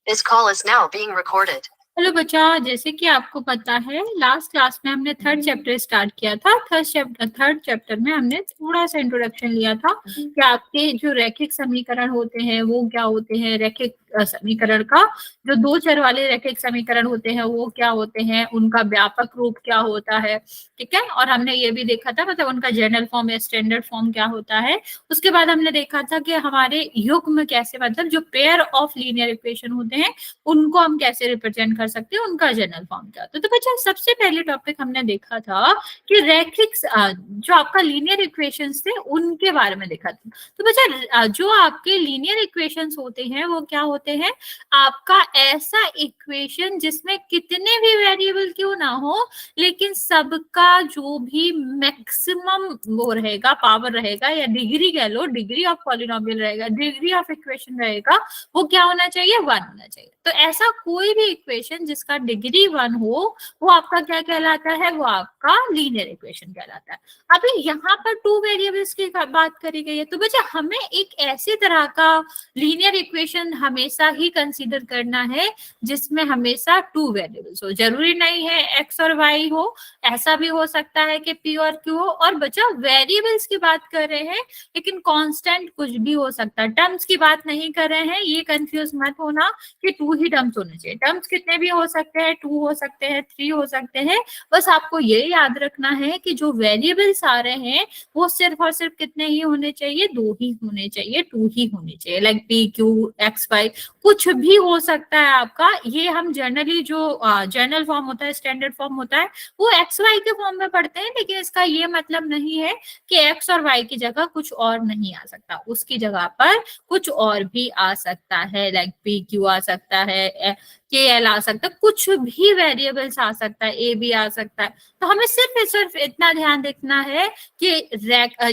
This call is now being recorded. Hello बच्चा, जैसे कि आपको पता है लास्ट क्लास में हमने थर्ड चैप्टर स्टार्ट किया था। थर्ड चैप्टर में हमने थोड़ा सा इंट्रोडक्शन लिया था कि आपके जो रैखिक समीकरण होते हैं वो क्या होते हैं, रैखिक समीकरण का जो दो चर वाले रैखिक समीकरण होते हैं वो क्या होते हैं, उनका व्यापक रूप क्या होता है, ठीक है। और हमने ये भी देखा था मतलब उनका जनरल फॉर्म या स्टैंडर्ड फॉर्म क्या होता है। उसके बाद हमने देखा था कि हमारे युग्म कैसे, मतलब जो पेयर ऑफ लीनियर इक्वेशन होते हैं उनको हम कैसे रिप्रेजेंट कर सकते हैं, उनका जनरल फॉर्म क्या होता है। तो बच्चा सबसे पहले टॉपिक हमने देखा था कि रैखिक जो आपका लीनियर इक्वेशंस थे उनके बारे में देखा था। तो बच्चा जो आपके लीनियर इक्वेशंस होते हैं वो क्या होते हैं, आपका ऐसा इक्वेशन जिसमें कितने भी वेरिएबल क्यों ना हो लेकिन सबका जो भी मैक्सिमम वो रहेगा, पावर रहेगा या डिग्री कह लो, डिग्री ऑफ पॉलिनोमियल रहेगा, डिग्री ऑफ इक्वेशन रहेगा, वो क्या होना चाहिए, 1 होना चाहिए। तो ऐसा कोई भी इक्वेशन जिसका डिग्री 1 हो वो आपका क्या कहलाता है, वो आपका लीनियर इक्वेशन कहलाता है। अभी यहाँ पर टू वेरिएबल्स की बात करी गई है, तो बच्चा हमें एक ऐसी तरह का लीनियर इक्वेशन हमेशा ही कंसीडर करना है जिसमें हमेशा टू वेरिएबल्स हो। जरूरी नहीं है एक्स और वाई हो, ऐसा भी हो सकता है कि पी और क्यू हो। और बच्चा वेरिएबल्स की बात कर रहे हैं लेकिन कांस्टेंट कुछ भी हो सकता है, टर्म्स की बात नहीं कर रहे हैं, ये कंफ्यूज मत होना कि टू ही टर्म्स होने चाहिए। टर्म्स कितने भी हो सकते हैं, 2 हो सकते हैं, 3 हो सकते हैं। बस आपको ये याद रखना है कि जो वेरिएबल्स आ रहे हैं वो सिर्फ और सिर्फ कितने ही होने चाहिए, 2 ही होने चाहिए, 2 ही होने चाहिए। Like p q x y कुछ भी हो सकता है आपका। ये हम जनरली जो जनरल फॉर्म होता है, स्टैंडर्ड फॉर्म होता है, वो एक्स वाई के फॉर्म में पढ़ते हैं, लेकिन इसका ये मतलब नहीं है कि एक्स और वाई की जगह कुछ और नहीं आ सकता, उसकी जगह पर कुछ और भी आ सकता है। लाइक पी क्यू आ सकता है, के एल आ सकता है, कुछ भी वेरिएबल्स आ सकता है, ए भी आ सकता है। तो हमें सिर्फ इतना ध्यान रखना है कि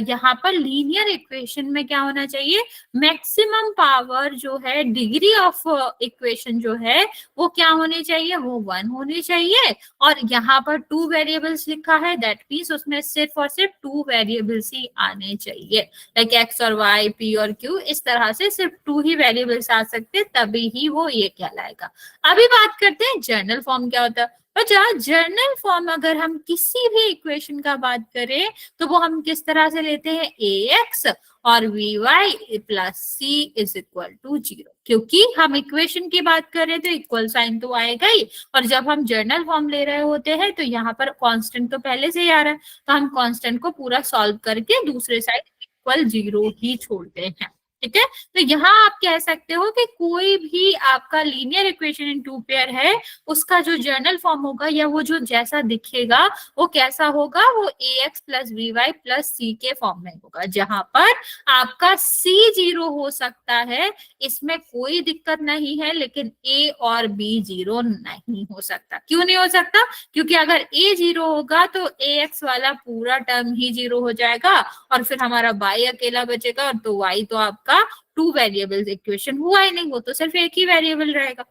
यहाँ पर लीनियर इक्वेशन में क्या होना चाहिए, मैक्सिमम पावर जो है, डिग्री ऑफ इक्वेशन जो है वो क्या होनी चाहिए, वो 1 होनी चाहिए। और यहाँ पर 2 वेरिएबल्स लिखा है, दैट मीन्स उसमें सिर्फ और सिर्फ 2 वेरिएबल्स ही आने चाहिए। लाइक एक्स और वाई, पी और क्यू, इस तरह से सिर्फ 2 ही वेरिएबल्स आ सकते, तभी ही वो ये कहलाएगा। अभी बात करते हैं जनरल फॉर्म क्या होता है। बच्चा जर्नल फॉर्म अगर हम किसी भी इक्वेशन का बात करें तो वो हम किस तरह से लेते हैं, ए एक्स और b y plus c is equal to 0। क्योंकि हम इक्वेशन की बात कर रहे थे, इक्वल साइन तो आएगा ही, और जब हम जर्नल फॉर्म ले रहे होते हैं तो यहाँ पर कांस्टेंट तो पहले से ही आ रहा है, तो हम कांस्टेंट को पूरा सॉल्व करके दूसरे साइड इक्वल 0 ही छोड़ते हैं, ठीक है। तो यहाँ आप कह सकते हो कि कोई भी आपका linear equation in two pair है, उसका जो जर्नल फॉर्म होगा या वो जो जैसा दिखेगा वो कैसा होगा, वो a x plus b y plus c के फॉर्म में होगा, जहां पर आपका सी 0 हो सकता है, इसमें कोई दिक्कत नहीं है, लेकिन ए और बी 0 नहीं हो सकता। क्यों नहीं हो सकता, क्योंकि अगर ए 0 होगा तो ए एक्स वाला पूरा टर्म ही 0 हो जाएगा और फिर हमारा वाई अकेला बचेगा, और तो वाई तो आपका 2 वेरिएबल्स इक्वेशन हुआ ही नहीं, वो तो सिर्फ एक ही वेरिएबल रहेगा।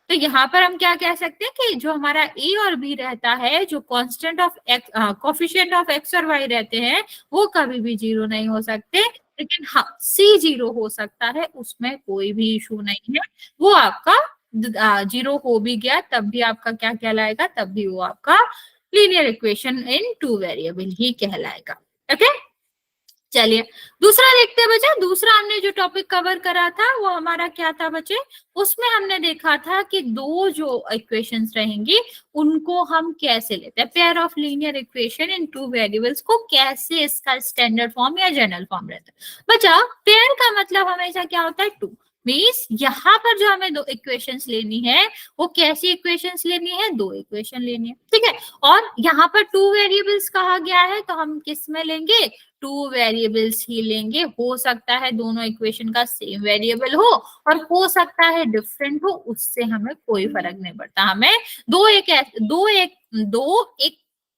तो यहाँ पर हम क्या कह सकते हैं कि जो हमारा ए और बी रहता है, जो constant of x, coefficient of x और वाई रहते हैं, वो कभी भी 0 नहीं हो सकते। लेकिन हाँ, सी 0 हो सकता है, उसमें कोई भी इशू नहीं है। वो आपका 0 हो भी गया तब भी आपका क्या कहलाएगा, तब भी वो आपका लीनियर इक्वेशन इन 2 वेरिएबल ही कहलाएगा। ओके, चलिए दूसरा देखते हैं बच्चे। दूसरा हमने जो टॉपिक कवर करा था वो हमारा क्या था बच्चे, उसमें हमने देखा था कि दो जो इक्वेशंस रहेंगी उनको हम कैसे लेते हैं, pair of linear equation in 2 variables को कैसे इसका स्टैंडर्ड फॉर्म या जनरल फॉर्म रहता है। बच्चा पेयर का मतलब हमेशा क्या होता है, 2 मीन्स यहाँ पर जो हमें 2 इक्वेशंस लेनी है वो कैसी इक्वेशंस लेनी है, 2 इक्वेशन लेनी है, ठीक है। और यहाँ पर 2 वेरिएबल्स कहा गया है तो हम किस में लेंगे, 2 वेरिएबल्स ही लेंगे। हो सकता है दोनों इक्वेशन का सेम वेरिएबल हो और हो सकता है डिफरेंट हो, उससे हमें कोई फर्क नहीं पड़ता। हमें दो एक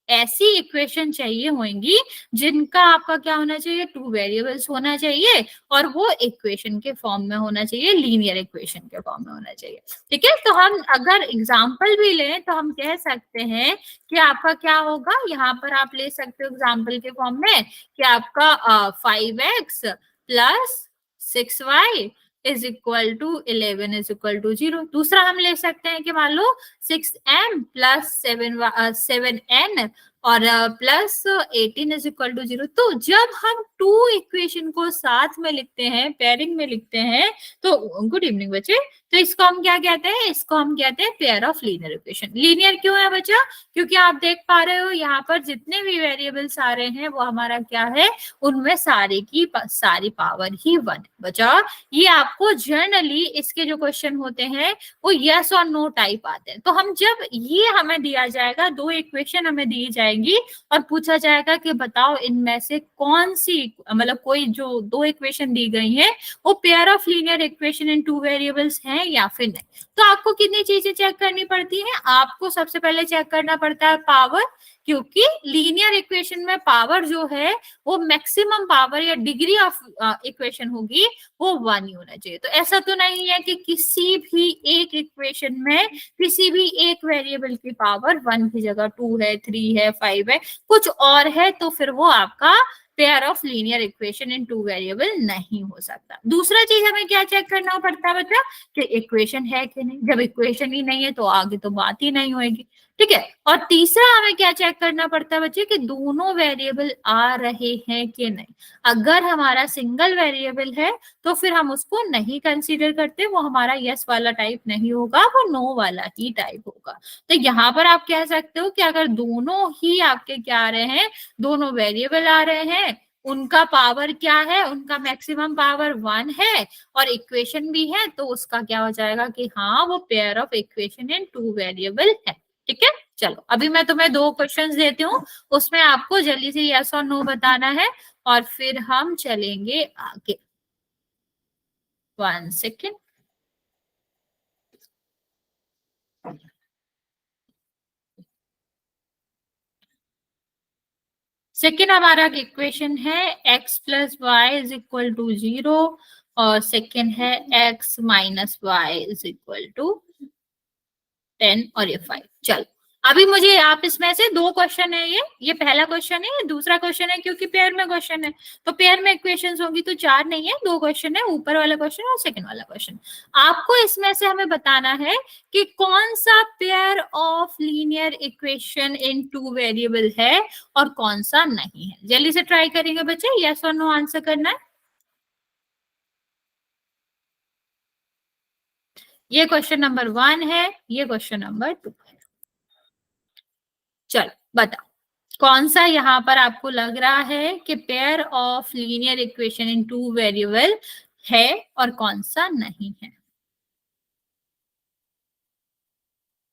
ऐसी इक्वेशन चाहिए होंगी जिनका आपका क्या होना चाहिए, 2 वेरिएबल्स होना चाहिए और वो इक्वेशन के फॉर्म में होना चाहिए, लीनियर इक्वेशन के फॉर्म में होना चाहिए, ठीक है। तो हम अगर एग्जांपल भी लें तो हम कह सकते हैं कि आपका क्या होगा, यहाँ पर आप ले सकते हो एग्जांपल के फॉर्म में कि आपका 5x plus 6y is equal to 11 is equal to 0। दूसरा हम ले सकते हैं कि मान लो 6m प्लस 7n और प्लस 18 इज इक्वल टू 0। तो जब हम टू इक्वेशन को साथ में लिखते हैं, पेयरिंग में लिखते हैं, तो गुड इवनिंग बच्चे, तो इसको हम क्या कहते हैं? इसको हम कहते हैं pair of linear equation. Linear क्यों है बच्चा? क्योंकि आप देख पा रहे हो यहाँ पर जितने भी वेरिएबल्स आ रहे हैं वो हमारा क्या है, उनमें सारी की सारी पावर ही 1 बच्चा। ये आपको जनरली इसके जो क्वेश्चन होते हैं वो यस और नो टाइप आते हैं। तो हम जब ये हमें दिया जाएगा, दो इक्वेशन हमें दी जाएगी और पूछा जाएगा कि बताओ इनमें से कौन सी, मतलब कोई जो दो इक्वेशन दी गई है वो pair of linear equation in two variables हैं या फिर नहीं। तो आपको कितनी चीजें चेक करनी पड़ती हैं? आपको सबसे पहले चेक करना पड़ता है पावर, क्योंकि लीनियर इक्वेशन में पावर जो है वो मैक्सिमम पावर या डिग्री ऑफ इक्वेशन होगी वो 1 ही होना चाहिए। तो ऐसा तो नहीं है कि किसी भी एक इक्वेशन में किसी भी एक वेरिएबल की पावर 1 की जगह 2 है, 3 है, 5 है, कुछ और है, तो फिर वो आपका pair of linear equation in two variable नहीं हो सकता। दूसरा चीज हमें क्या चेक करना पड़ता है बच्चा, कि इक्वेशन है कि नहीं। जब इक्वेशन ही नहीं है तो आगे तो बात ही नहीं होगी, ठीक है। और तीसरा हमें क्या चेक करना पड़ता है बच्चे, कि दोनों वेरिएबल आ रहे हैं कि नहीं। अगर हमारा सिंगल वेरिएबल है तो फिर हम उसको नहीं कंसीडर करते, वो हमारा यस वाला टाइप नहीं होगा, वो नो वाला ही टाइप होगा। तो यहाँ पर आप कह सकते हो कि अगर दोनों ही आपके क्या आ रहे हैं, दोनों वेरिएबल आ रहे हैं, उनका पावर क्या है, उनका मैक्सिमम पावर 1 है और इक्वेशन भी है, तो उसका क्या हो जाएगा कि हाँ वो pair of equation in two variable है, ठीक है। चलो अभी मैं तुम्हें दो क्वेश्चंस देती हूँ, उसमें आपको जल्दी से यस और नो बताना है और फिर हम चलेंगे आगे। 1 सेकेंड। सेकेंड हमारा इक्वेशन है x plus y is equal to 0 और सेकेंड है x minus y is equal to 10 और ये 5। चलो अभी मुझे आप इसमें से दो क्वेश्चन है, ये पहला क्वेश्चन है, ये दूसरा क्वेश्चन है, क्योंकि पेयर में क्वेश्चन है तो पेयर में इक्वेशंस होगी, तो 4 नहीं है, दो क्वेश्चन है, ऊपर वाला क्वेश्चन और सेकंड वाला क्वेश्चन। आपको इसमें से हमें बताना है कि कौन सा pair of linear equation in two variable है और कौन सा नहीं है। जल्दी से ट्राई करेंगे बच्चे, यस और नो आंसर करना है। ये क्वेश्चन नंबर 1 है, ये क्वेश्चन नंबर 2 है। चलो बताओ कौन सा यहाँ पर आपको लग रहा है कि pair of linear equation in two variable है और कौन सा नहीं है।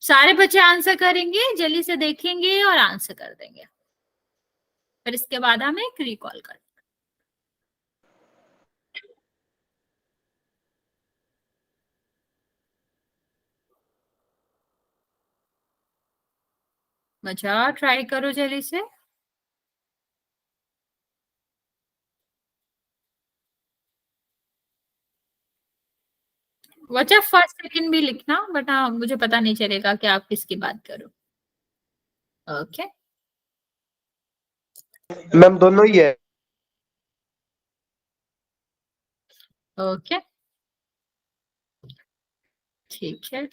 सारे बच्चे आंसर करेंगे, जल्दी से देखेंगे और आंसर कर देंगे, फिर इसके बाद हम एक रिकॉल करेंगे। बच्चा ट्राई करो जल्दी से। बच्चा फर्स्ट सेकंड भी लिखना, बट हाँ मुझे पता नहीं चलेगा कि आप किसकी बात करो। ओके मैम दोनों ही है। ओके ठीक है।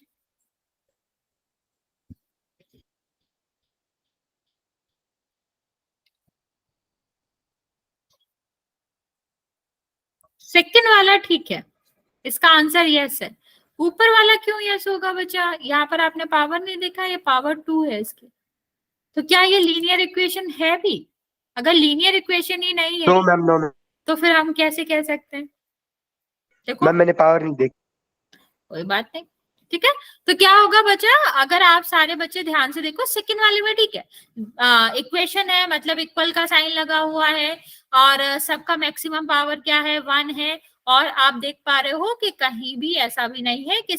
सेकंड वाला ठीक है, इसका आंसर यस है। ऊपर वाला क्यों यस होगा बच्चा? यहाँ पर आपने पावर नहीं देखा, ये पावर 2 है इसकी, तो क्या ये लीनियर इक्वेशन है भी? अगर लीनियर इक्वेशन ही नहीं है नो मैम, नो मैम। तो फिर हम कैसे कह सकते हैं? देखो मैम मैंने पावर नहीं देखी। कोई बात नहीं, ठीक है। तो क्या होगा बच्चा, अगर आप सारे बच्चे ध्यान से देखो, सेकंड वाले में ठीक है, इक्वेशन है, मतलब इक्वल का साइन लगा हुआ है और सबका मैक्सिमम पावर क्या है, 1 है, और आप देख पा रहे हो कि कहीं भी ऐसा भी नहीं है कि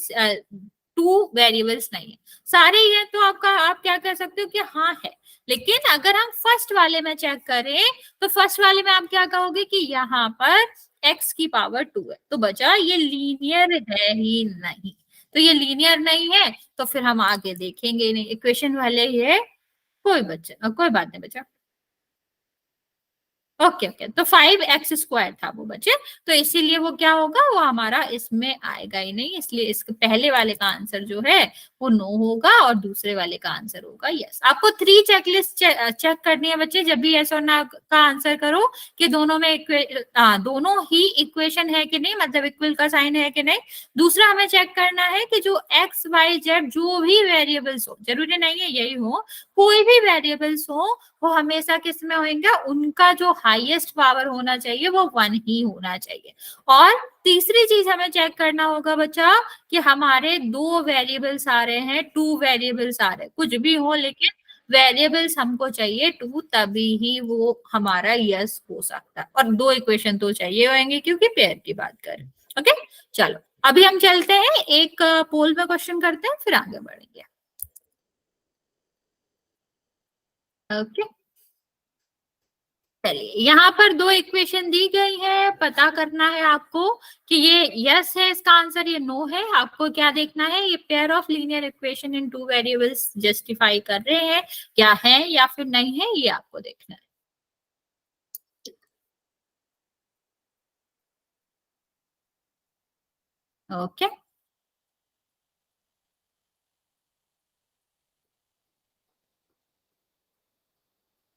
टू वेरिएबल्स नहीं है, सारे ही है, तो आपका आप क्या कह सकते हो कि हाँ है। लेकिन अगर हम फर्स्ट वाले में चेक करें तो फर्स्ट वाले में आप क्या कहोगे कि यहाँ पर x की पावर 2 है, तो बचा ये लीनियर है ही नहीं। तो ये लीनियर नहीं है तो फिर हम आगे देखेंगे नहीं, इक्वेशन वाले ही है, कोई बात नहीं बच्चा। ओके ओके, तो 5x² था वो बच्चे, तो इसीलिए वो क्या होगा, वो हमारा इसमें आएगा ही नहीं, इसलिए इसके पहले वाले का आंसर जो है वो नो होगा और दूसरे वाले का आंसर होगा यस। आपको 3 चेकलिस्ट चेक करनी है बच्चे जब भी यस और ना का आंसर करो कि दोनों में दोनों ही इक्वेशन है कि नहीं, मतलब इक्वल का साइन है कि नहीं। दूसरा हमें चेक करना है कि जो x y z जो भी वेरिएबल्स हो, जरूरी नहीं है यही हो, कोई भी वेरिएबल्स हो वो हमेशा किस में होंगे, उनका जो हाईएस्ट पावर होना चाहिए वो 1 ही होना चाहिए। और तीसरी चीज हमें चेक करना होगा बच्चा कि हमारे 2 वेरिएबल्स आ रहे हैं, 2 वेरिएबल्स आ रहे हैं, कुछ भी हो लेकिन वेरिएबल्स हमको चाहिए 2, तभी ही वो हमारा यस हो सकता है। और 2 इक्वेशन तो चाहिए होंगे क्योंकि पेयर की बात करें। ओके चलो अभी हम चलते हैं, एक पोल में क्वेश्चन करते हैं फिर आगे बढ़ेंगे। ओके चलिए, यहाँ पर 2 इक्वेशन दी गई है, पता करना है आपको कि ये यस है इसका आंसर, ये नो है। आपको क्या देखना है, ये pair of linear equation in 2 variables justify कर रहे हैं क्या है या फिर नहीं है, ये आपको देखना है। ओके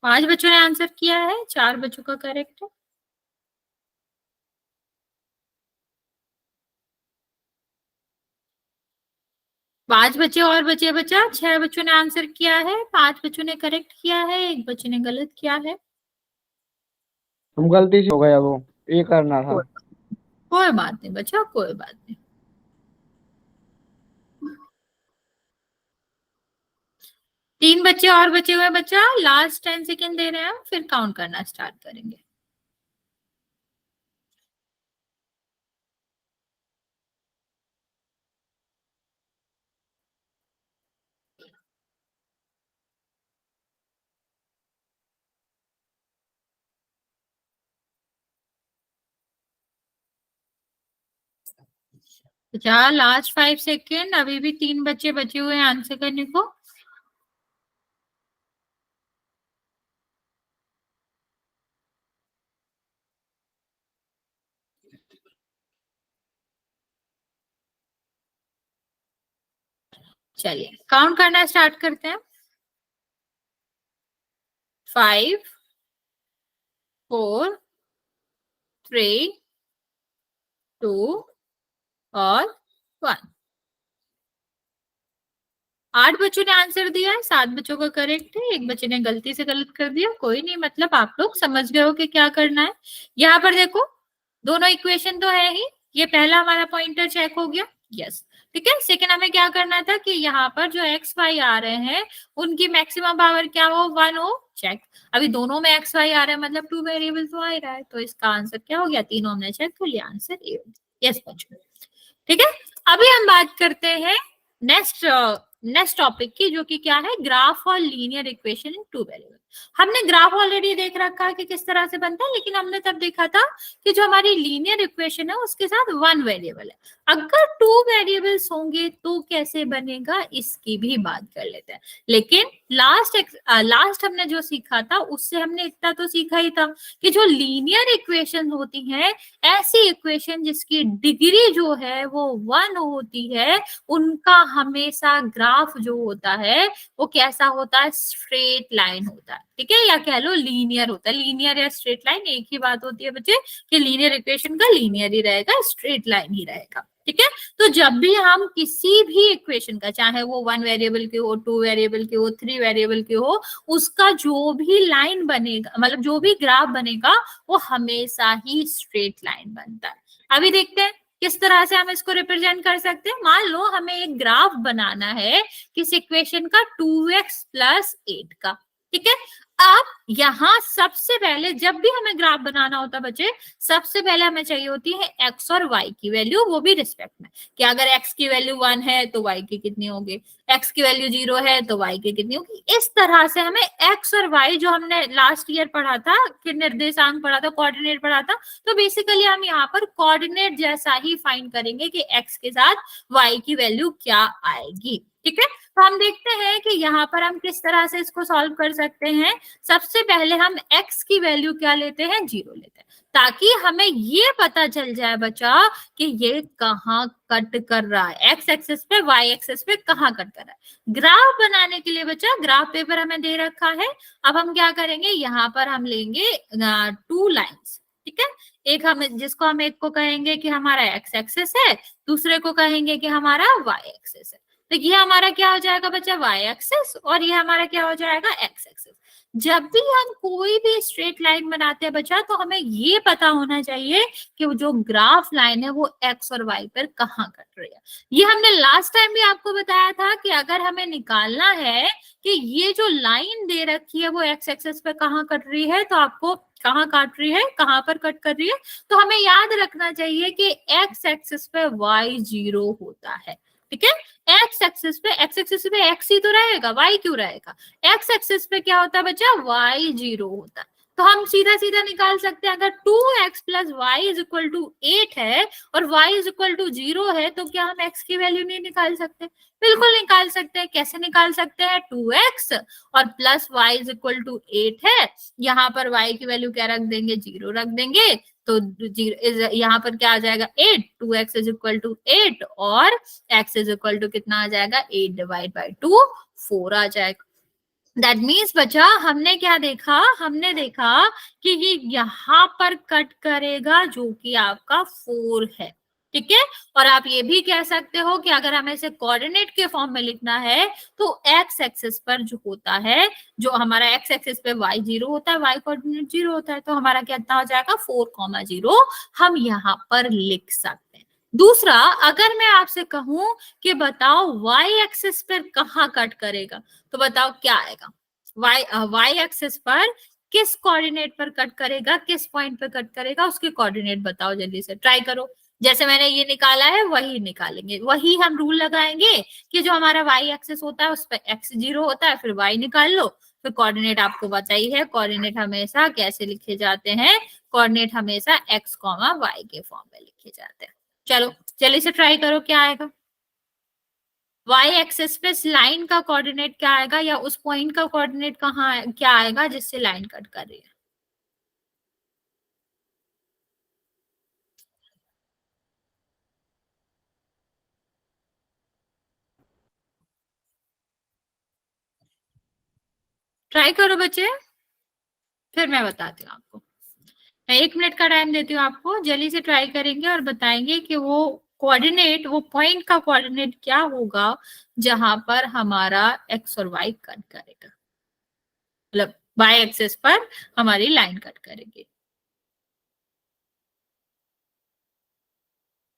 5 बच्चों ने आंसर किया है, 4 बच्चों का करेक्ट है। 5 बच्चे और बचे बच्चा, 6 बच्चों ने आंसर किया है, 5 बच्चों ने करेक्ट किया है, 1 बच्चे ने गलत किया है। हम गलती से हो गया, वो ये करना था। कोई बात नहीं बच्चा, कोई बात नहीं। 3 बच्चे और बचे हुए बच्चा, लास्ट 10 सेकेंड दे रहे हैं, फिर काउंट करना स्टार्ट करेंगे। अच्छा लास्ट 5 सेकेंड, अभी भी 3 बच्चे बचे हुए हैं आंसर करने को। चलिए काउंट करना स्टार्ट करते हैं। 5 4 3 2 और 1। 8 बच्चों ने आंसर दिया है, 7 बच्चों का करेक्ट है, 1 बच्चे ने गलती से गलत कर दिया, कोई नहीं, मतलब आप लोग समझ गए हो कि क्या करना है। यहाँ पर देखो दोनों इक्वेशन तो है ही, ये पहला हमारा पॉइंटर चेक हो गया यस। ठीक है, सेकेंड हमें क्या करना था कि यहाँ पर जो एक्स वाई आ रहे हैं उनकी मैक्सिमम पावर क्या हो, 1 हो, चेक। अभी दोनों में एक्स वाई आ रहे हैं मतलब 2 वेरिएबल तो आ ही रहा है, तो इसका आंसर क्या हो गया, तीनों हमने चेक कर लिया, आंसर ए। यस बच्चों ठीक है। अभी हम बात करते हैं नेक्स्ट टॉपिक की, जो कि क्या है, ग्राफ और लीनियर इक्वेशन इन 2 वेरिएबल। हमने ग्राफ ऑलरेडी देख रखा है कि किस तरह से बनता है, लेकिन हमने तब देखा था कि जो हमारी लीनियर इक्वेशन है उसके साथ 1 वेरिएबल है। अगर 2 वेरिएबल्स होंगे तो कैसे बनेगा, इसकी भी बात कर लेते हैं। लेकिन लास्ट हमने जो सीखा था उससे हमने इतना तो सीखा ही था कि जो लीनियर इक्वेशन होती है, ऐसी इक्वेशन जिसकी डिग्री जो है वो 1 होती है, उनका हमेशा ग्राफ जो होता है वो कैसा होता है, स्ट्रेट लाइन होता है। ठीक है, या कह लो लीनियर होता है। लीनियर या स्ट्रेट लाइन एक ही बात होती है बच्चे, कि लीनियर इक्वेशन का लीनियर ही रहेगा, स्ट्रेट लाइन ही रहेगा। ठीक है, तो जब भी हम किसी भी इक्वेशन का, चाहे वो 1 वेरिएबल की हो, 2 वेरिएबल की हो, 3 वेरिएबल की हो, उसका जो भी लाइन बनेगा, मतलब जो भी ग्राफ बनेगा वो हमेशा ही स्ट्रेट लाइन बनता है। अभी देखते हैं किस तरह से हम इसको रिप्रेजेंट कर सकते हैं। मान लो हमें एक ग्राफ बनाना है किस इक्वेशन का, 2x + 8 का। ठीक है, अब यहाँ सबसे पहले जब भी हमें ग्राफ बनाना होता है बच्चे, सबसे पहले हमें चाहिए होती है x और y की वैल्यू, वो भी रिस्पेक्ट में, कि अगर x की वैल्यू 1 है तो y की कितनी होगी, x की वैल्यू 0 है तो y की कितनी होगी। इस तरह से हमें x और y, जो हमने लास्ट ईयर पढ़ा था कि निर्देशांक पढ़ा था, कोऑर्डिनेट पढ़ा था, तो बेसिकली हम यहाँ पर कोऑर्डिनेट जैसा ही फाइंड करेंगे कि x के साथ y की वैल्यू क्या आएगी। ठीक है, तो हम देखते हैं कि यहाँ पर हम किस तरह से इसको सॉल्व कर सकते हैं। सबसे पहले हम x की वैल्यू क्या लेते हैं, 0 लेते हैं, ताकि हमें ये पता चल जाए बच्चा कि ये कहाँ कट कर रहा है, x एक्सिस पे y एक्सिस पे कहाँ कट कर रहा है। ग्राफ बनाने के लिए बच्चा ग्राफ पेपर हमें दे रखा है। अब हम क्या करेंगे, यहाँ पर हम लेंगे 2 लाइन्स, ठीक है, एक हम जिसको हम एक को कहेंगे कि हमारा x एक्सिस है, दूसरे को कहेंगे कि हमारा y एक्सिस है। तो ये हमारा क्या हो जाएगा बच्चा, y एक्सिस, और ये हमारा क्या हो जाएगा, x एक्सिस। जब भी हम कोई भी स्ट्रेट लाइन बनाते हैं बच्चा, तो हमें ये पता होना चाहिए कि वो जो ग्राफ लाइन है वो x और y पर कहाँ कट रही है। ये हमने लास्ट टाइम भी आपको बताया था कि अगर हमें निकालना है कि ये जो लाइन दे रखी है वो x एक्सिस पे कहाँ कट रही है, तो आपको कहाँ काट रही है, कहाँ पर कट कर रही है, तो हमें याद रखना चाहिए कि x एक्सिस पे y 0 होता है, ठीक है। x एक्सिस पे x ही तो रहेगा, y क्यों रहेगा, x एक्सिस पे क्या होता है बच्चा, y 0 होता है। तो हम सीधा सीधा निकाल सकते हैं, अगर 2x plus y is equal to 8 है और y इज इक्वल टू 0 है, तो क्या हम x की वैल्यू नहीं निकाल सकते, बिल्कुल निकाल सकते हैं। कैसे निकाल सकते हैं, 2x और plus y is equal to 8 है, यहाँ पर y की वैल्यू क्या रख देंगे, 0 रख देंगे, तो यहाँ पर क्या आ जाएगा, 8, 2x इज इक्वल टू 8 और x इज इक्वल टू कितना आ जाएगा, 8 डिवाइड बाई 2 4 आ जाएगा। दैट मीन्स बच्चा हमने क्या देखा, हमने देखा कि ये यहाँ पर कट करेगा जो कि आपका 4 है, ठीक है। और आप ये भी कह सकते हो कि अगर हमें इसे कोऑर्डिनेट के फॉर्म में लिखना है तो x एक्सिस पर जो होता है, जो हमारा x एक्सिस पे y 0 होता है, y कोऑर्डिनेट 0 होता है, तो हमारा कितना हो जाएगा 4,0 हम यहाँ पर लिख सकते हैं। दूसरा, अगर मैं आपसे कहूं कि बताओ y एक्सिस पर कहाँ कट करेगा, तो बताओ क्या आएगा, y एक्सिस पर किस कोऑर्डिनेट पर कट करेगा, किस पॉइंट पर कट करेगा, उसके कोऑर्डिनेट बताओ, जल्दी से ट्राई करो। जैसे मैंने ये निकाला है वही निकालेंगे, वही हम रूल लगाएंगे कि जो हमारा y एक्सिस होता है उस पर x 0 होता है, फिर y निकाल लो, फिर कोऑर्डिनेट आपको बताई है, कोऑर्डिनेट हमेशा कैसे लिखे जाते हैं, कोऑर्डिनेट हमेशा x, y के फॉर्म में लिखे जाते हैं। चलो जल्दी से ट्राई करो, क्या आएगा, y एक्सिस पे लाइन का कोऑर्डिनेट क्या आएगा, या उस पॉइंट का कोऑर्डिनेट कहाँ क्या आएगा जिससे लाइन कट कर रही है। ट्राई करो बच्चे, फिर मैं बताती हूँ आपको। मैं 1 मिनट का टाइम देती हूँ आपको, जल्दी से ट्राई करेंगे और बताएंगे कि वो कोऑर्डिनेट, वो पॉइंट का कोऑर्डिनेट क्या होगा जहां पर हमारा x और y कट करेगा, मतलब y एक्सिस पर हमारी लाइन कट करेगी।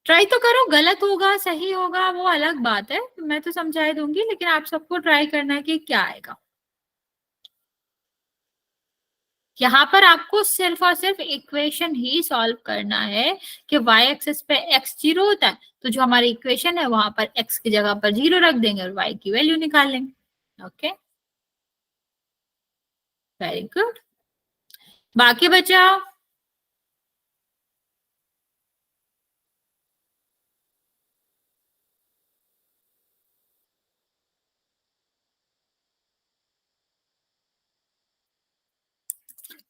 ट्राई तो करो, गलत होगा सही होगा वो अलग बात है, मैं तो समझा दूंगी, लेकिन आप सबको ट्राई करना है कि क्या आएगा। यहाँ पर आपको सिर्फ और सिर्फ इक्वेशन ही सॉल्व करना है कि y एक्सिस पे x 0 होता है, तो जो हमारी इक्वेशन है वहां पर x की जगह पर 0 रख देंगे और y की वैल्यू निकाल लेंगे। ओके, वेरी गुड, बाकी बचाओ।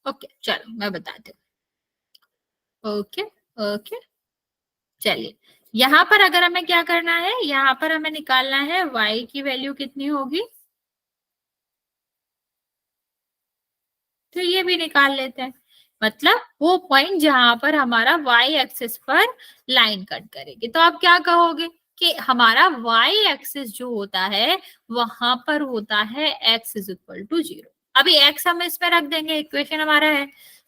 ओके चलो मैं बताती हूँ। ओके ओके, चलिए यहाँ पर अगर हमें क्या करना है, यहाँ पर हमें निकालना है y की वैल्यू कितनी होगी, तो ये भी निकाल लेते हैं, मतलब वो पॉइंट जहां पर हमारा y एक्सिस पर लाइन कट करेगी। तो आप क्या कहोगे कि हमारा y एक्सिस जो होता है वहां पर होता है x इज इक्वल टू 0। अभी x हम इसमें रख देंगे, इक्वेशन हमारा है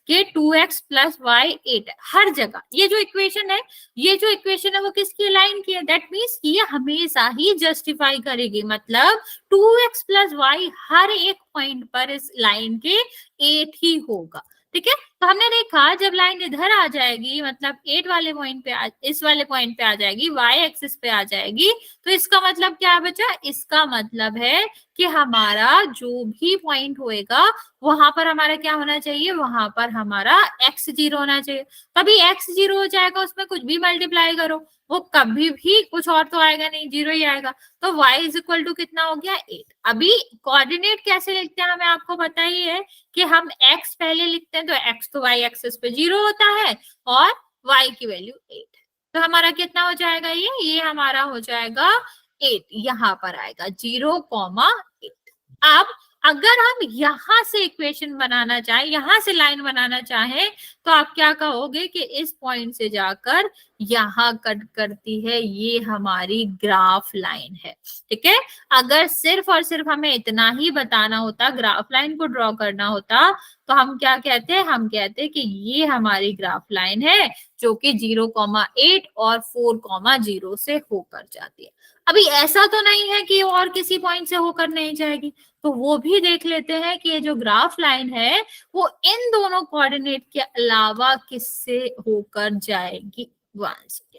कि 2x प्लस वाई 8 है हर जगह। ये जो इक्वेशन है, ये जो इक्वेशन है वो किसकी लाइन की है, दैट मीन्स ये हमेशा ही जस्टिफाई करेगी, मतलब 2x प्लस वाई हर एक पॉइंट पर इस लाइन के 8 ही होगा, ठीक है। तो हमने देखा जब लाइन इधर आ जाएगी, मतलब 8 वाले पॉइंट पे इस वाले पॉइंट पे आ जाएगी, y एक्सिस पे आ जाएगी, तो इसका मतलब क्या बचा, इसका मतलब है कि हमारा जो भी पॉइंट होएगा वहां पर हमारा क्या होना चाहिए, वहां पर हमारा x 0 होना चाहिए। तभी x 0 हो जाएगा, उसमें कुछ भी मल्टीप्लाई करो, वो कभी भी कुछ और तो आएगा नहीं, 0 ही आएगा। तो y इज इक्वल टू कितना हो गया 8। अभी कोऑर्डिनेट कैसे लिखते हैं हमें आपको पता ही है कि हम x पहले लिखते हैं, तो x तो y एक्सिस पे 0 होता है और y की वैल्यू 8। तो हमारा कितना हो जाएगा, ये हमारा हो जाएगा 8, यहाँ पर आएगा 0,8। अब अगर हम यहां से इक्वेशन बनाना चाहें, यहां से लाइन बनाना चाहें, तो आप क्या कहोगे कि इस पॉइंट से जाकर यहां कट करती है, ये हमारी ग्राफ लाइन है। ठीक है, अगर सिर्फ और सिर्फ हमें इतना ही बताना होता, ग्राफ लाइन को ड्रॉ करना होता, तो हम क्या कहते हैं, हम कहते हैं कि ये हमारी ग्राफ लाइन है जो कि 0,8 और 4,0 से होकर जाती है। अभी ऐसा तो नहीं है कि और किसी पॉइंट से होकर नहीं जाएगी, तो वो भी देख लेते हैं कि ये जो ग्राफ लाइन है वो इन दोनों कोऑर्डिनेट के अलावा किससे होकर जाएगी, 1 से।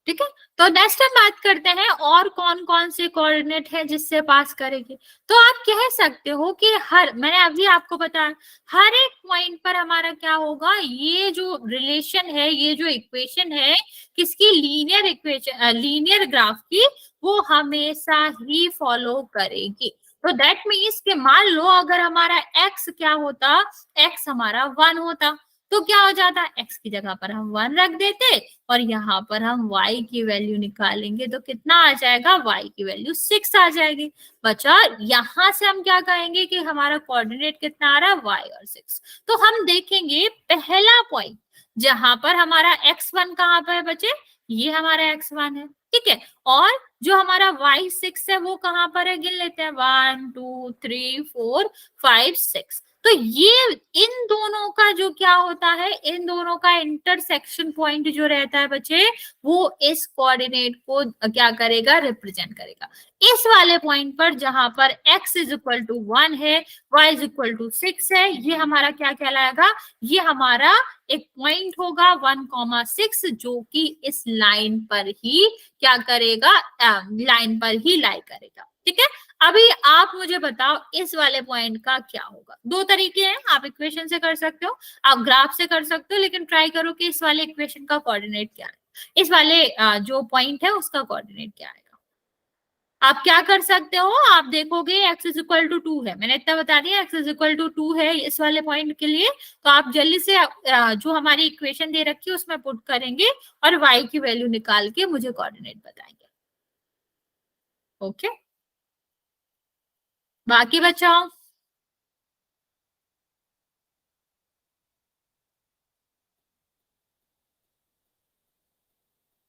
ठीक है, तो नेक्स्ट हम बात करते हैं और कौन कौन से कोऑर्डिनेट है जिससे पास करेगी। तो आप कह सकते हो कि मैंने अभी आपको बताया, हर एक पॉइंट पर हमारा क्या होगा, ये जो रिलेशन है, ये जो इक्वेशन है किसकी, लीनियर इक्वेशन, लीनियर ग्राफ की, वो हमेशा ही फॉलो करेगी। तो दैट मीन्स कि मान लो अगर हमारा x क्या होता, x हमारा 1 होता, तो क्या हो जाता, x की जगह पर हम 1 रख देते और यहाँ पर हम y की वैल्यू निकालेंगे, तो कितना आ जाएगा, y की वैल्यू 6 आ जाएगी। बचा यहां से हम क्या कहेंगे कि हमारा कोऑर्डिनेट कितना आ रहा है, y और 6। तो हम देखेंगे पहला पॉइंट जहां पर हमारा x1 कहाँ पर है बच्चे, ये हमारा x1 है। ठीक है, और जो हमारा y6 है वो कहाँ पर है, गिन लेते हैं, 1 2 3 4 5 6। तो ये इन दोनों का जो क्या होता है, इन दोनों का इंटरसेक्शन पॉइंट जो रहता है बच्चे, वो इस कोऑर्डिनेट को क्या करेगा, रिप्रेजेंट करेगा। इस वाले पॉइंट पर जहां पर x इज इक्वल टू 1 है, y इज इक्वल टू 6 है, ये हमारा क्या कहलाएगा, ये हमारा एक पॉइंट होगा 1,6 जो कि इस लाइन पर ही क्या करेगा, लाइन पर ही लाई करेगा। ठीक है, अभी आप मुझे बताओ इस वाले पॉइंट का क्या होगा। दो तरीके हैं, आप इक्वेशन से कर सकते हो, आप ग्राफ से कर सकते हो, लेकिन ट्राई करो कि इस वाले इक्वेशन का कोऑर्डिनेट क्या है, इस वाले जो पॉइंट है उसका कोऑर्डिनेट क्या आएगा। आप क्या कर सकते हो, आप देखोगे x इज इक्वल टू 2 है, मैंने इतना बता दिया, x इज इक्वल टू 2 है इस वाले पॉइंट के लिए, तो आप जल्दी से जो हमारी इक्वेशन दे रखी है उसमें पुट करेंगे और y की वैल्यू निकाल के मुझे कोऑर्डिनेट बताएंगे। ओके, बाकी बचाओ।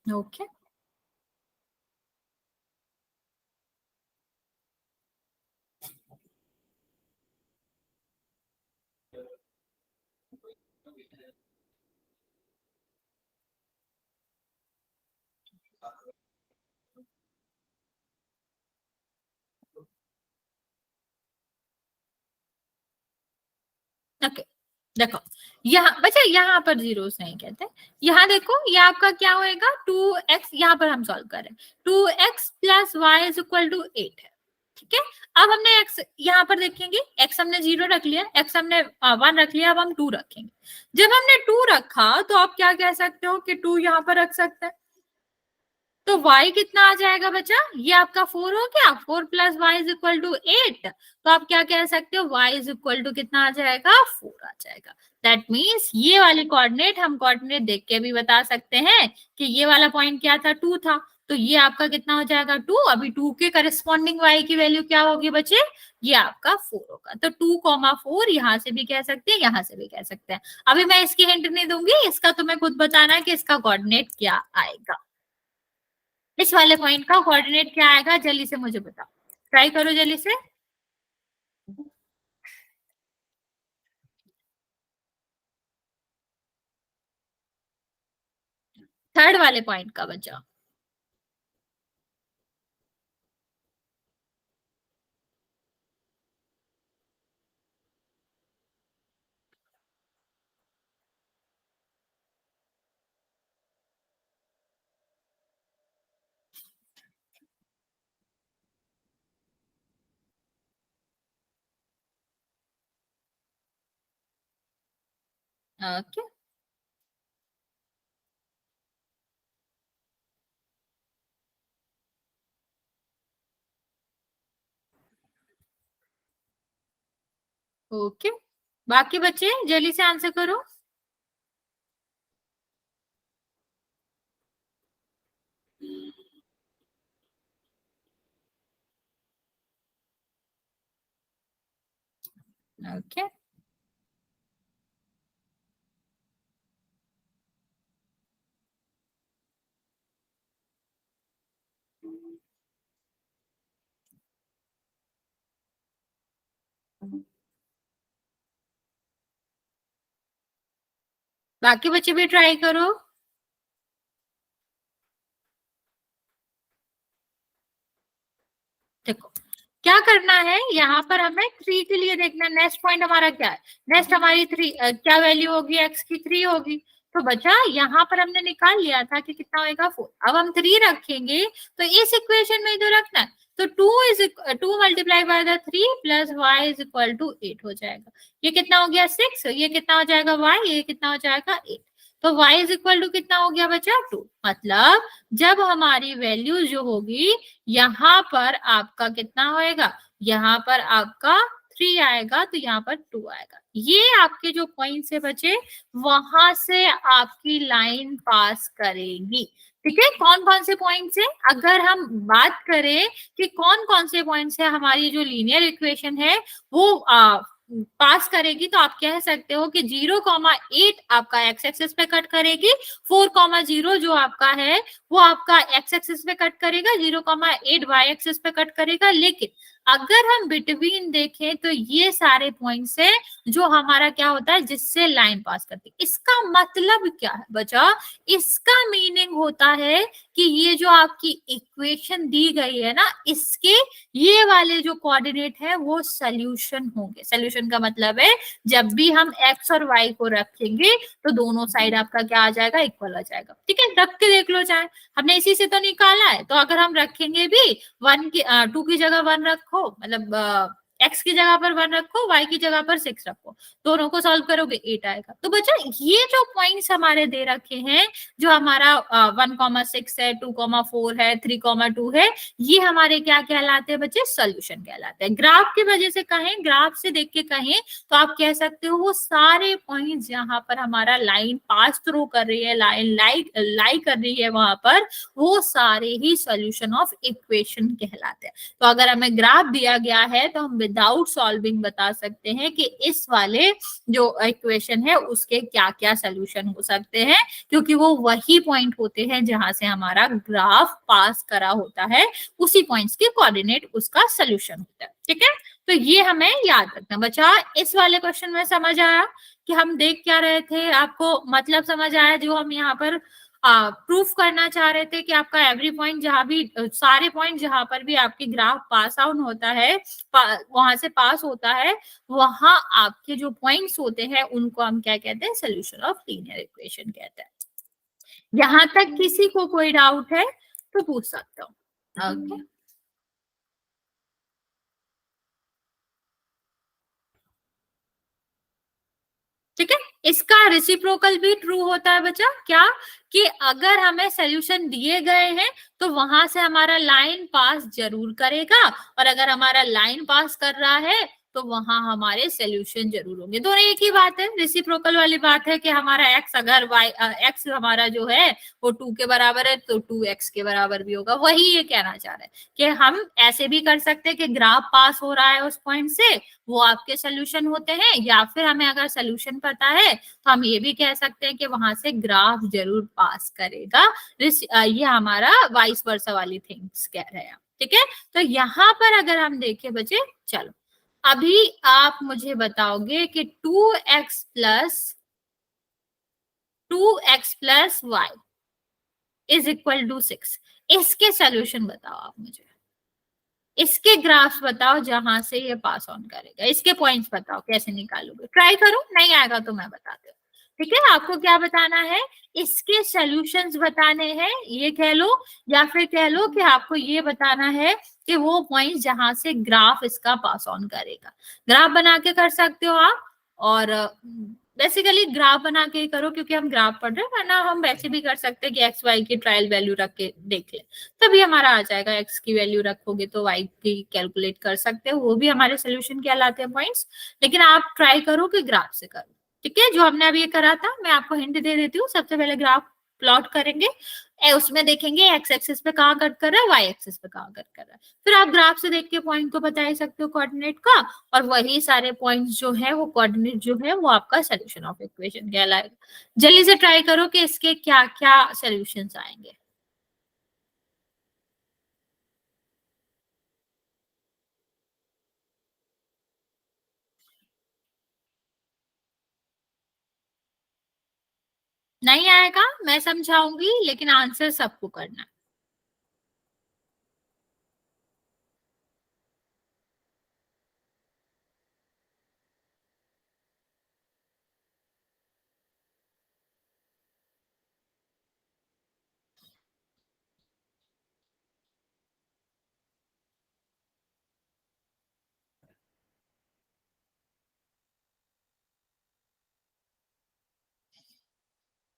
ओके, ओके, देखो यहाँ बच्चा, यहाँ पर जीरोस नहीं कहते, यहाँ देखो ये आपका क्या होएगा, 2x, यहाँ पर हम सॉल्व कर रहे हैं, 2x plus y is equal to 8 है। ठीक है, अब हमने x यहाँ पर देखेंगे, x हमने 0 रख लिया, x हमने 1 रख लिया, अब हम 2 रखेंगे। जब हमने 2 रखा तो आप क्या कह सकते हो कि 2 यहाँ पर रख सकते हैं, तो y कितना आ जाएगा बच्चा, ये आपका 4 हो गया, 4 plus y is equal to 8। तो आप क्या कह सकते हो, y इज इक्वल टू कितना आ जाएगा, 4 आ जाएगा। दैट मीन्स ये वाले कोऑर्डिनेट हम कोऑर्डिनेट देख के भी बता सकते हैं कि ये वाला पॉइंट क्या था, 2 था, तो ये आपका कितना हो जाएगा, 2। अभी 2 के करस्पॉन्डिंग y की वैल्यू क्या होगी बच्चे, ये आपका 4 होगा। तो 2,4 यहाँ से भी कह सकते हैं, यहाँ से भी कह सकते हैं। अभी मैं इसकी हिंट नहीं दूंगी, इसका तुम्हें खुद बताना है कि इसका कोऑर्डिनेट क्या आएगा, इस वाले पॉइंट का कोऑर्डिनेट क्या आएगा, जल्दी से मुझे बताओ, ट्राई करो जल्दी से। थर्ड वाले पॉइंट का बचा। ओके, ओके, बाकी बच्चे जल्दी से आंसर करो। ओके, बाकी बच्चे भी ट्राई करो। देखो क्या करना है, यहाँ पर हमें 3 के लिए देखना, नेक्स्ट पॉइंट हमारा क्या है, नेक्स्ट हमारी 3 क्या वैल्यू होगी, x की 3 होगी। तो बचा यहाँ पर हमने निकाल लिया था कि कितना होएगा 4। अब हम 3 रखेंगे तो इस इक्वेशन में इधर रखना है, तो 2 multiply by the 3 plus y is equal to 8 हो जाएगा। ये कितना हो गया 6, ये कितना हो जाएगा y, ये कितना हो जाएगा 8। तो y इज इक्वल टू कितना हो गया बचा 2। मतलब जब हमारी वैल्यू जो होगी, यहाँ पर आपका कितना होएगा, यहाँ पर आपका 3 आएगा तो यहाँ पर 2 आएगा। ये आपके जो पॉइंट्स है बचे, वहां से आपकी लाइन पास करेगी। ठीक है, कौन कौन से पॉइंट्स है, अगर हम बात करें कि कौन कौन से पॉइंट्स है, हमारी जो लीनियर इक्वेशन है वो पास करेगी, तो आप कह सकते हो कि 0,8 आपका एक्स एक्सिस पे कट करेगी, 4,0 जो आपका है वो आपका एक्स एक्सिस पे कट करेगा, 0,8 वाई एक्सिस पे कट करेगा। लेकिन अगर हम बिटवीन देखें तो ये सारे पॉइंट्स है जो हमारा क्या होता है, जिससे लाइन पास करती है। इसका मतलब क्या है बचा, इसका मीनिंग होता है कि ये जो आपकी इक्वेशन दी गई है ना, इसके ये वाले जो कोऑर्डिनेट है वो सॉल्यूशन होंगे। सॉल्यूशन का मतलब है जब भी हम एक्स और वाई को रखेंगे तो दोनों साइड आपका क्या आ जाएगा, इक्वल आ जाएगा। ठीक है, रख के देख लो, चाहे हमने इसी से तो निकाला है, तो अगर हम रखेंगे भी 2 की जगह 1 रखो, मतलब एक्स की जगह पर 1 रखो, वाई की जगह पर 6 रखो, दोनों को सॉल्व करोगे 8 आएगा। तो बच्चा ये जो पॉइंट्स हमारे दे रखे हैं, जो हमारा 1,6 है, 2,4 है, 3,2 है, ये हमारे क्या कहलाते हैं बच्चे, सोल्यूशन कहलाते हैं। ग्राफ की वजह से कहें, ग्राफ से देख के कहें तो आप कह सकते हो वो सारे पॉइंट्स जहां पर हमारा लाइन पास थ्रू कर रही है, लाइन लाई कर रही है, वहां पर वो सारे ही सोल्यूशन ऑफ इक्वेशन कहलाते हैं। तो अगर हमें ग्राफ दिया गया है तो हम विदाउट सॉल्विंग बता सकते हैं कि इस वाले जो इक्वेशन है उसके क्या क्या सोल्यूशन हो सकते हैं, क्योंकि वो वही पॉइंट होते हैं जहां से हमारा ग्राफ पास करा होता है, उसी पॉइंट्स के कोऑर्डिनेट उसका सोल्यूशन होता है। ठीक है, तो ये हमें याद रखना। बच्चा इस वाले क्वेश्चन में समझ आया कि हम देख क्या रहे थे, आपको मतलब समझ आया जो हम यहाँ पर प्रूफ करना चाह रहे थे कि आपका एवरी पॉइंट जहां भी, सारे पॉइंट जहां पर भी आपकी ग्राफ पास आउट होता है, वहां से पास होता है, वहां आपके जो पॉइंट्स होते हैं उनको हम क्या कहते हैं, सोल्यूशन ऑफ लीनियर इक्वेशन कहते हैं। यहां तक किसी को कोई डाउट है तो पूछ सकते हो। ओके, ठीक है, इसका रेसिप्रोकल भी ट्रू होता है बच्चा, क्या कि अगर हमें सोल्यूशन दिए गए हैं तो वहां से हमारा लाइन पास जरूर करेगा, और अगर हमारा लाइन पास कर रहा है तो वहां हमारे सोल्यूशन जरूर होंगे। दोनों एक ही बात है, रेसिप्रोकल वाली बात है कि हमारा एक्स, अगर वाई एक्स हमारा जो है वो 2 के बराबर है तो 2x के बराबर भी होगा। वही ये कहना चाह रहे हैं कि हम ऐसे भी कर सकते हैं कि ग्राफ पास हो रहा है उस पॉइंट से, वो आपके सोल्यूशन होते हैं, या फिर हमें अगर सोल्यूशन पता है तो हम ये भी कह सकते हैं कि वहां से ग्राफ जरूर पास करेगा। ये हमारा वाइस वर्सा वाली थिंग्स कह रहे हैं। ठीक है, तो यहाँ पर अगर हम देखें बच्चे, चलो अभी आप मुझे बताओगे कि 2x plus y is equal to 6, इसके सोल्यूशन बताओ आप मुझे, इसके ग्राफ्स बताओ जहां से ये पास ऑन करेगा, इसके पॉइंट्स बताओ कैसे निकालोगे, ट्राई करो, नहीं आएगा तो मैं बताती हूँ। ठीक है, आपको क्या बताना है, इसके सॉल्यूशंस बताने हैं, ये कह लो, या फिर कह लो कि आपको ये बताना है कि वो पॉइंट जहां से ग्राफ इसका पास ऑन करेगा। ग्राफ बना के कर सकते हो आप, और बेसिकली ग्राफ बना के करो, क्योंकि हम ग्राफ पढ़ रहे हैं, वरना हम वैसे भी कर सकते हैं कि एक्स वाई की ट्रायल वैल्यू रख के देख ले, तभी हमारा आ जाएगा। एक्स की वैल्यू रखोगे तो वाई की कैलकुलेट कर सकते हो, वो भी हमारे सोल्यूशन कहलाते हैं पॉइंट्स। लेकिन आप ट्राई करो कि ग्राफ से करो, ठीक है। जो हमने अभी ये करा था, मैं आपको हिंट दे देती हूँ। सबसे पहले ग्राफ प्लॉट करेंगे, उसमें देखेंगे एक्स एक्सिस पे कहाँ कट कर रहा है, वाई एक्सिस पे कहाँ कट कर रहा है। फिर आप ग्राफ से देख के पॉइंट को बता ही सकते हो कोऑर्डिनेट का, और वही सारे पॉइंट्स जो है वो कोऑर्डिनेट जो है वो आपका सोल्यूशन ऑफ इक्वेशन कहलाएगा। जल्दी से ट्राई करो कि इसके क्या क्या सोल्यूशंस आएंगे। नहीं आएगा, मैं समझाऊंगी, लेकिन आंसर सबको करना है।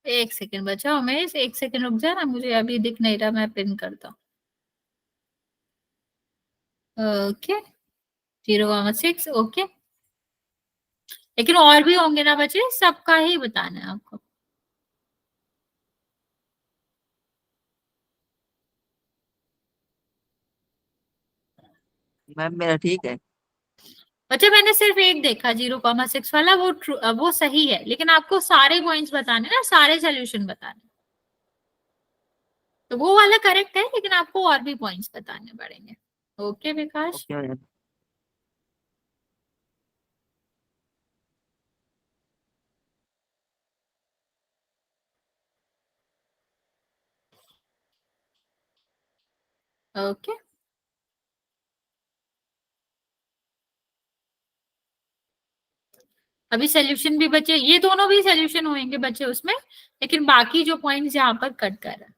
एक सेकंड बचाओ, मैं एक सेकंड रुक जा ना, मुझे अभी दिख नहीं रहा, मैं पिन करता हूँ। Okay, 0,6, okay. लेकिन और भी होंगे ना बच्चे, सबका ही बताना है आपको। मैम मेरा ठीक है। बच्चे मैंने सिर्फ एक देखा 0,6 वाला, वो सही है, लेकिन आपको सारे पॉइंट्स बताने ना, सारे सोल्यूशन बताने। तो वो वाला करेक्ट है, लेकिन आपको और भी पॉइंट्स बताने पड़ेंगे। Okay Vikas. Okay ma'am. Okay, अभी सोल्यूशन भी बचे, ये दोनों भी सोल्यूशन होंगे बच्चे उसमें, लेकिन बाकी जो पॉइंट्स यहाँ पर कट कर रहा है,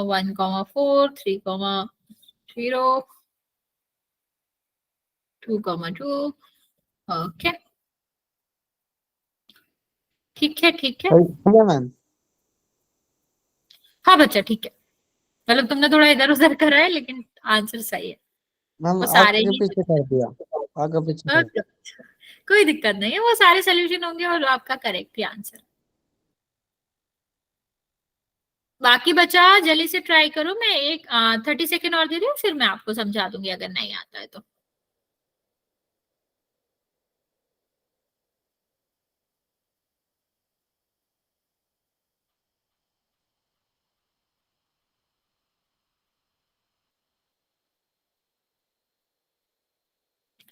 1,4, 3,0, 2,2। ओके, ठीक है ठीक है। ठीक है मैम। हाँ बच्चा ठीक है, मतलब तुमने थोड़ा इधर उधर करा है, लेकिन आंसर सही है। मैम वो सारे आगे ही पीछे कर दिया, आगे पीछे कर ओके, कोई दिक्कत नहीं है, वो सारे सोल्यूशन होंगे और आपका करेक्ट ही आंसर। बाकी बचा जल्दी से ट्राई करो, मैं एक 30 सेकेंड और दे रही हूँ, फिर मैं आपको समझा दूंगी अगर नहीं आता है तो।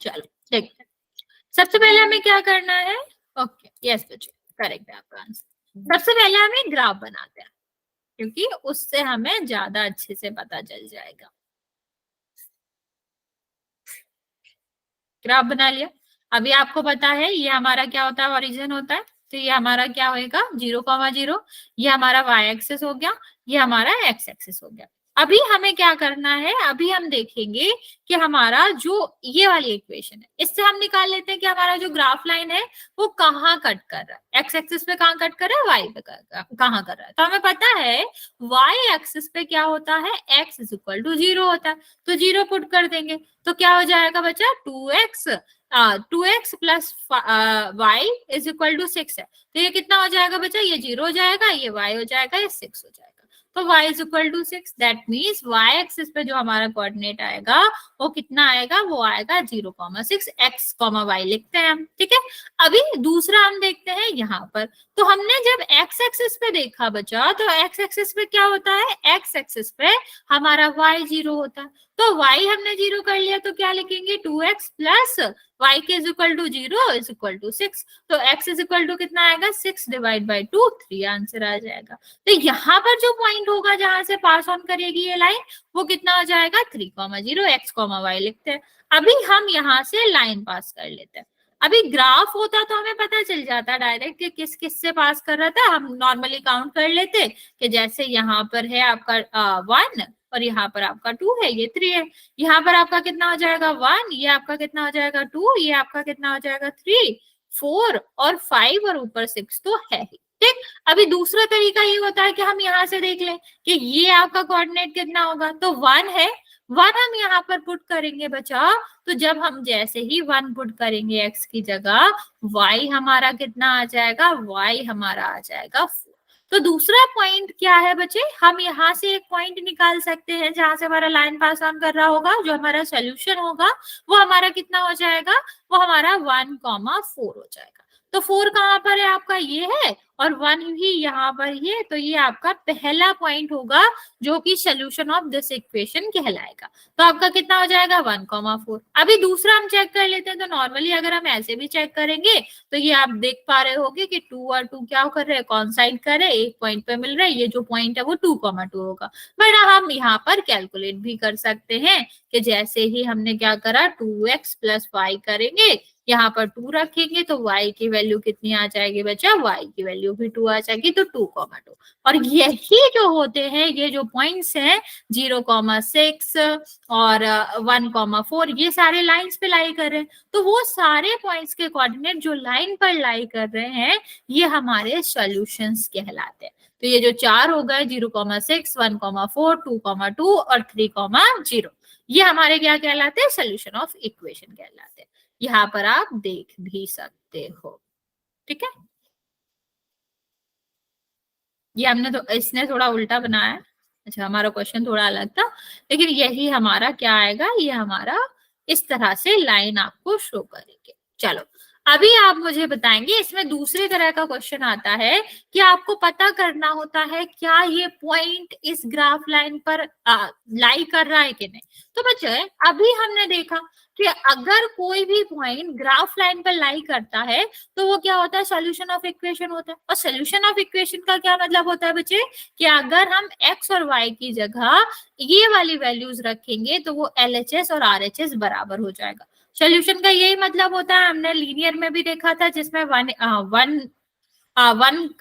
चलो देखते हैं। सबसे पहले हमें क्या करना है। ओके, यस बच्चे, करेक्ट है आपका आंसर। सबसे पहले हमें ग्राफ बनाते हैं, क्योंकि उससे हमें ज्यादा अच्छे से पता चल जाएगा। ग्राफ बना लिया। अभी आपको पता है ये हमारा क्या होता है, ओरिजिन होता है, तो ये हमारा क्या होएगा 0,0। ये हमारा वाई एक्सिस हो गया, ये हमारा एक्स एक्सिस हो गया। अभी हमें क्या करना है, अभी हम देखेंगे कि हमारा जो ये वाली इक्वेशन है, इससे हम निकाल लेते हैं कि हमारा जो ग्राफ लाइन है वो कहाँ कट कर रहा है। एक्स एक्सिस पे कहाँ कट कर रहा है, वाई पे कहाँ कर रहा है। तो हमें पता है वाई एक्सिस पे क्या होता है, एक्स इज इक्वल टू 0 होता है, तो 0 पुट कर देंगे। तो क्या हो जाएगा बच्चा, 2x plus y is equal to 6 है। तो ये कितना हो जाएगा बच्चा, ये 0 हो जाएगा, ये y हो जाएगा, ये 6 हो जाएगा। तो y is equal to 6, that means y axis पे जो हमारा कोऑर्डिनेट आएगा वो कितना आएगा, वो आएगा 0,6 x, y लिखते हैं हम, ठीक है। अभी दूसरा हम देखते हैं यहाँ पर। तो हमने जब x एक्सिस पे देखा बच्चा, तो x एक्सिस पे क्या होता है, x एक्सिस पे हमारा y 0 होता है, तो y हमने 0 कर लिया, तो क्या लिखेंगे 2x प्लस y के is equal to 0 is equal to 6। तो x इज इक्वल टू कितना आएगा, 6 डिवाइड बाई 2, 3 आंसर आ जाएगा। तो यहाँ पर जो पॉइंट होगा जहां से पास ऑन करेगी ये लाइन, वो कितना हो जाएगा 3,0, x, y लिखते हैं। अभी हम यहाँ से लाइन पास कर लेते हैं। अभी ग्राफ होता तो हमें पता चल जाता डायरेक्ट कि किस किस से पास कर रहा था, हम नॉर्मली काउंट कर लेते कि जैसे यहाँ पर है आपका 1 और यहाँ पर आपका 2 है, ये 3 है। यहाँ पर आपका कितना हो जाएगा 1, ये आपका कितना हो जाएगा 2, ये आपका कितना हो जाएगा 3, 4 और 5 और ऊपर 6 तो है ही। ठीक, अभी दूसरा तरीका ये होता है कि हम यहाँ से देख लें कि ये आपका कोऑर्डिनेट कितना होगा, तो 1 है, 1 हम यहाँ पर पुट करेंगे बचा। तो जब हम जैसे ही 1 पुट करेंगे x की जगह, y हमारा कितना आ जाएगा, y हमारा आ जाएगा 4। तो दूसरा पॉइंट क्या है बच्चे, हम यहाँ से एक पॉइंट निकाल सकते हैं जहां से हमारा लाइन पास ऑन कर रहा होगा, जो हमारा सोल्यूशन होगा वो हमारा कितना हो जाएगा, वो हमारा 1,4 हो जाएगा। तो 4 कहाँ पर है आपका, ये है, और 1 ही यहाँ पर ही है। तो ये आपका पहला पॉइंट होगा जो कि सोल्यूशन ऑफ दिस इक्वेशन कहलाएगा। तो आपका कितना हो जाएगा 1,4। अभी दूसरा हम चेक कर लेते हैं। तो नॉर्मली अगर हम ऐसे भी चेक करेंगे तो ये आप देख पा रहे होगे कि 2 और 2 क्या कर रहे हैं, कॉन्साइड कर रहे हैं, एक पॉइंट पे मिल रहा है। ये जो पॉइंट है वो 2,2 होगा। बट हम यहाँ पर कैलकुलेट भी कर सकते हैं कि जैसे ही हमने क्या करा, 2x + y करेंगे, यहाँ पर 2 रखेंगे तो y की वैल्यू कितनी आ जाएगी बच्चा, y की वैल्यू भी 2 आ जाएगी। तो 2,2 और यही जो होते हैं, ये जो पॉइंट्स हैं 0,6 और 1,4, ये सारे लाइंस पे लाई कर रहे हैं। तो वो सारे पॉइंट्स के कोऑर्डिनेट जो लाइन पर लाई कर रहे हैं, ये हमारे सॉल्यूशंस कहलाते हैं। तो ये जो 4 हो गए, 0,6, 1,4, 2,2 और 3,0, ये हमारे क्या कहलाते हैं, सोल्यूशन ऑफ इक्वेशन कहलाते हैं। यहाँ पर आप देख भी सकते हो। ठीक है, ये हमने तो इसने थोड़ा उल्टा बनाया है। अच्छा, हमारा क्वेश्चन थोड़ा अलग था, लेकिन यही हमारा क्या आएगा, ये हमारा इस तरह से लाइन आपको शो करेंगे। चलो, अभी आप मुझे बताएंगे, इसमें दूसरे तरह का क्वेश्चन आता है कि आपको पता करना होता है क्या ये पॉइंट इस ग्राफ लाइन पर लाई कर रहा है कि नहीं। तो बच्चे, अभी हमने देखा कि अगर कोई भी पॉइंट ग्राफ लाइन पर लाई करता है तो वो क्या होता है, सॉल्यूशन ऑफ इक्वेशन होता है। और सॉल्यूशन ऑफ इक्वेशन का क्या मतलब होता है बच्चे, कि अगर हम x और y की जगह ये वाली वैल्यूज रखेंगे तो वो LHS और RHS बराबर हो जाएगा। सॉल्यूशन का यही मतलब होता है। हमने लीनियर में भी देखा था, जिसमें वन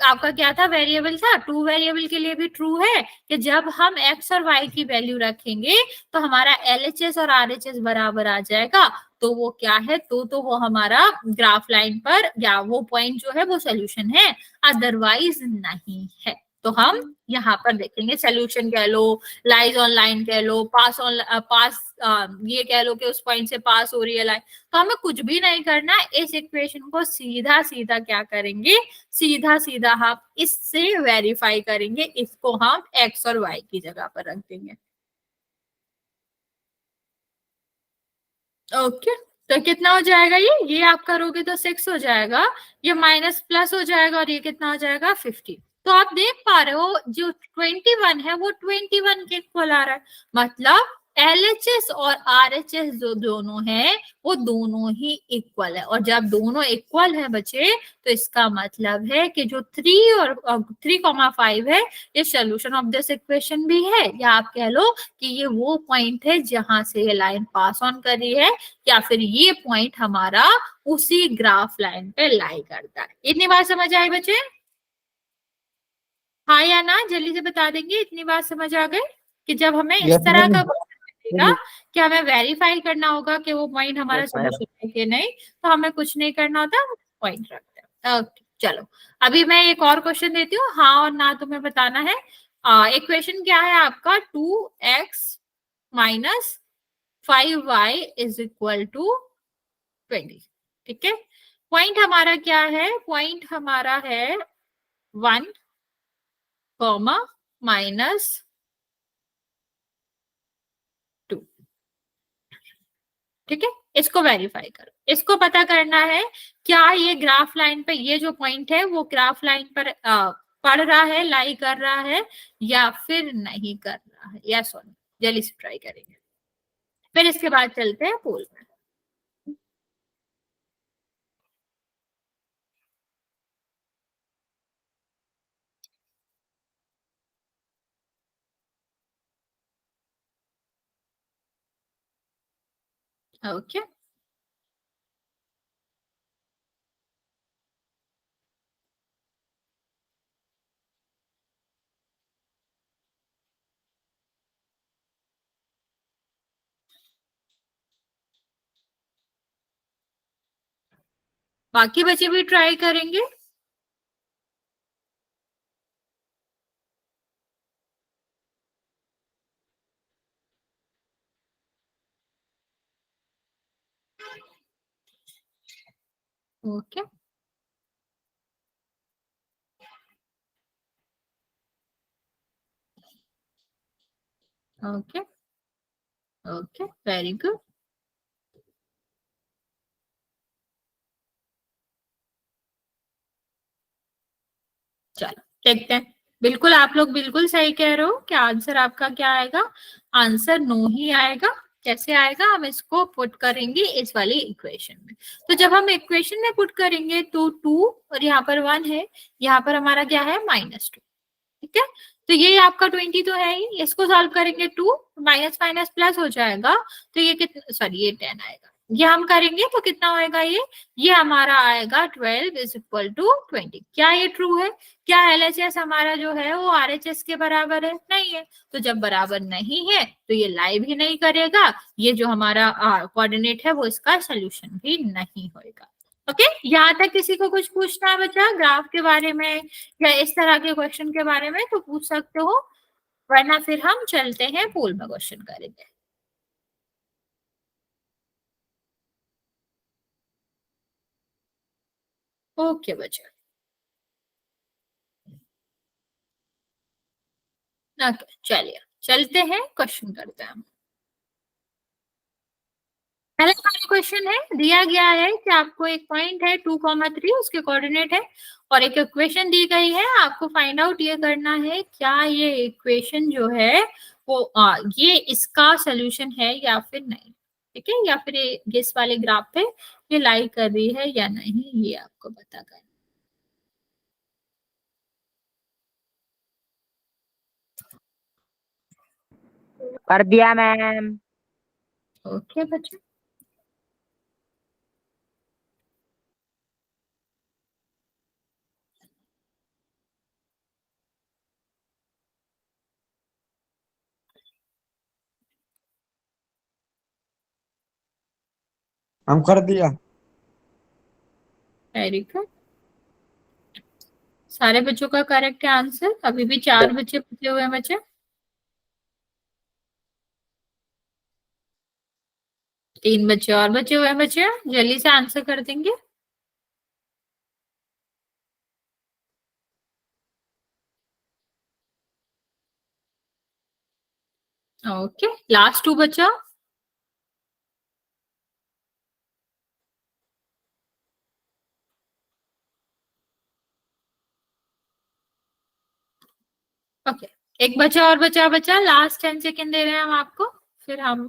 आपका क्या था, वेरिएबल था। 2 वेरिएबल के लिए भी ट्रू है कि जब हम x और y की वैल्यू रखेंगे तो हमारा LHS और RHS बराबर आ जाएगा। तो वो क्या है, तो वो हमारा ग्राफ लाइन पर या वो पॉइंट जो है वो सोल्यूशन है, अदरवाइज नहीं है। तो हम यहाँ पर देखेंगे, सोल्यूशन कह लो, लाइज ऑन लाइन कह लो, पास ये कह लो कि उस पॉइंट से पास हो रही है लाइन। तो हमें कुछ भी नहीं करना, इस इक्वेशन को सीधा सीधा क्या करेंगे, सीधा सीधा हम इससे वेरीफाई करेंगे। इसको हम x और y की जगह पर रख देंगे। ओके, तो कितना हो जाएगा, ये आप करोगे तो 6 हो जाएगा, ये माइनस प्लस हो जाएगा, और ये कितना हो जाएगा 50। तो आप देख पा रहे हो जो 21 है वो 21 के इक्वल आ रहा है। मतलब LHS और RHS जो दोनों है वो दोनों ही इक्वल है। और जब दोनों इक्वल है बच्चे, तो इसका मतलब है कि जो 3 और 3,5 है, ये सोल्यूशन ऑफ दिस इक्वेशन भी है। या आप कह लो कि ये वो पॉइंट है जहां से ये लाइन पास ऑन कर रही है, या फिर ये पॉइंट हमारा उसी ग्राफ लाइन पे लाई करता है। इतनी बात समझ आई बच्चे, हाँ या ना, जल्दी से बता देंगे। इतनी बात समझ आ गई कि जब हमें इस यस तरह मैम। का मिलेगा कि हमें वेरीफाई करना होगा कि वो पॉइंट हमारा यस मैम। सोल्यूशन है कि नहीं, तो हमें कुछ नहीं करना होता, पॉइंट रखते हैं। ओके, चलो, अभी मैं एक और क्वेश्चन देती हूँ, हाँ और ना तुम्हें बताना है। इक्वेशन क्या है आपका, 2x minus 5y is equal to 20। ठीक है, पॉइंट हमारा क्या है, पॉइंट हमारा है 1, माइनस 2। ठीक है, इसको वेरीफाई करो। इसको पता करना है क्या ये ग्राफ लाइन पे ये जो पॉइंट है वो ग्राफ लाइन पर पड़ रहा है, लाई कर रहा है, या फिर नहीं कर रहा है। यस और नो, जल्दी से ट्राई करेंगे, फिर इसके बाद चलते हैं पोल में। ओके, बाकी बच्चे भी ट्राई करेंगे। Okay okay okay, very good. चलो देखते हैं। बिल्कुल आप लोग बिल्कुल सही कह रहे हो कि आंसर आपका क्या आएगा, आंसर नो ही आएगा। कैसे आएगा, हम इसको पुट करेंगे इस वाली इक्वेशन में। तो जब हम इक्वेशन में पुट करेंगे तो 2 और यहाँ पर 1 है, यहाँ पर हमारा क्या है -2। ठीक है, तो ये आपका 20 तो है ही, इसको सॉल्व करेंगे 2 माइनस माइनस प्लस हो जाएगा, तो ये कितना, सॉरी ये 10 आएगा। ये हम करेंगे तो कितना होएगा, ये हमारा आएगा 12 इज इक्वल टू 20। क्या ये ट्रू है? क्या एलएचएस हमारा जो है वो आरएचएस के बराबर है? नहीं है। तो जब बराबर नहीं है तो ये लाई भी नहीं करेगा, ये जो हमारा कोऑर्डिनेट है वो इसका सोल्यूशन भी नहीं होएगा। ओके, यहाँ तक किसी को कुछ पूछना है बच्चा ग्राफ के बारे में या इस तरह के क्वेश्चन के बारे में तो पूछ सकते हो, वरना फिर हम चलते हैं पूल में क्वेश्चन करेंगे। ओके बच्चा, ओके चलिए चलते हैं, क्वेश्चन करते हैं। पहला क्वेश्चन है, दिया गया है कि आपको एक पॉइंट है 2,3 उसके कोऑर्डिनेट है और एक इक्वेशन दी गई है, आपको फाइंड आउट ये करना है क्या ये इक्वेशन जो है वो ये इसका सोल्यूशन है या फिर नहीं। ठीक है, या फिर ये इस वाले ग्राफ पे ये लाई कर रही है या नहीं, ये आपको पता करना। कर दिया मैम। ओके बच्चे, हम कर दिया। वेरी गुड, सारे बच्चों का करेक्ट है आंसर। अभी भी 4 बच्चे बचे हुए हैं बच्चे, 3 बच्चे और बचे हुए हैं बच्चे, जल्दी से आंसर कर देंगे। ओके, लास्ट 2 बचा। ओके, एक बचा और बचा लास्ट 10 सेकेंड दे रहे हैं हम आपको, फिर हम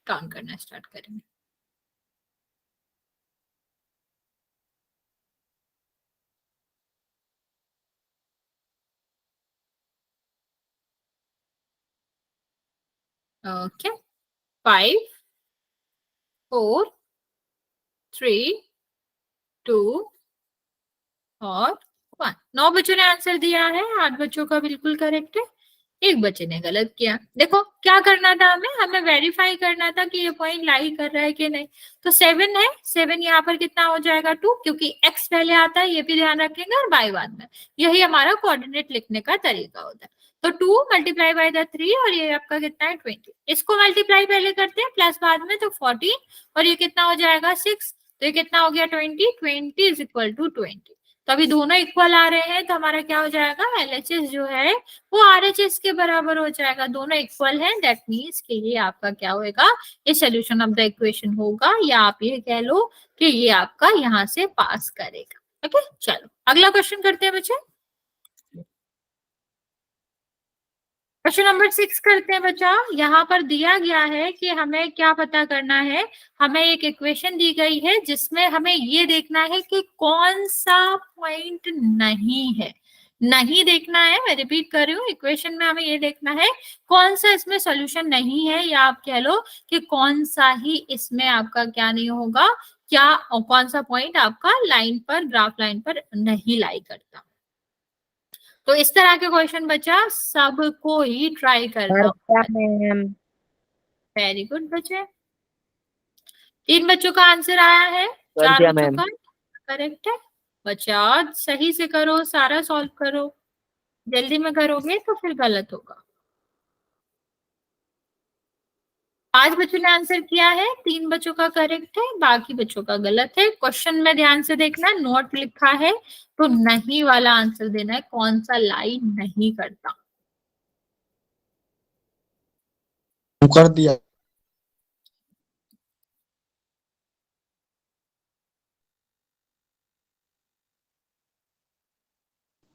काउंट करना स्टार्ट करेंगे। ओके, 5 4 3 2 और 1। 9 बच्चों ने आंसर दिया है, 8 बच्चों का बिल्कुल करेक्ट है, एक बच्चे ने गलत किया। देखो क्या करना था, हमें हमें वेरीफाई करना था कि ये पॉइंट लाई कर रहा है कि नहीं। तो 7 है, 7 यहाँ पर कितना हो जाएगा 2, क्योंकि x पहले आता है, ये भी ध्यान रखेंगे, और y बाद में। यही हमारा कोऑर्डिनेट लिखने का तरीका होता है। तो 2 मल्टीप्लाई बाय द 3 और ये आपका कितना है 20। इसको मल्टीप्लाई पहले करते हैं प्लस बाद में, तो 14 और ये कितना हो जाएगा 6, तो ये कितना हो गया 20। 20 इज इक्वल टू 20। तो अभी दोनों इक्वल आ रहे हैं, तो हमारा क्या हो जाएगा, एलएचएस जो है वो आरएचएस के बराबर हो जाएगा। दोनों इक्वल हैं, दैट मीन्स कि ये आपका क्या होएगा, ये सोल्यूशन ऑफ द इक्वेशन होगा, या आप ये कह लो कि ये आपका यहाँ से पास करेगा। ओके चलो अगला क्वेश्चन करते हैं बच्चे। क्वेश्चन नंबर 6 करते हैं बच्चा। यहाँ पर दिया गया है कि हमें क्या पता करना है, हमें एक इक्वेशन दी गई है जिसमें हमें ये देखना है कि कौन सा पॉइंट नहीं है। नहीं देखना है, मैं रिपीट कर रही हूँ, इक्वेशन में हमें ये देखना है कौन सा इसमें सोल्यूशन नहीं है, या आप कह लो कि कौन सा ही इसमें आपका क्या नहीं होगा, क्या कौन सा पॉइंट आपका लाइन पर, ग्राफ लाइन पर नहीं लाई करता। तो इस तरह के क्वेश्चन बच्चा सबको ही ट्राई करना होगा। मैम वेरी गुड बच्चे, 3 बच्चों का आंसर आया है, कर 4 दिया बच्चों मैम। का करेक्ट है बच्चा, सही से करो, सारा सॉल्व करो, जल्दी में करोगे तो फिर गलत होगा। 5 बच्चों ने आंसर किया है, 3 बच्चों का करेक्ट है, बाकी बच्चों का गलत है। क्वेश्चन में ध्यान से देखना, नोट लिखा है तो नहीं वाला आंसर देना है, कौन सा लाइन नहीं करता। कर दिया।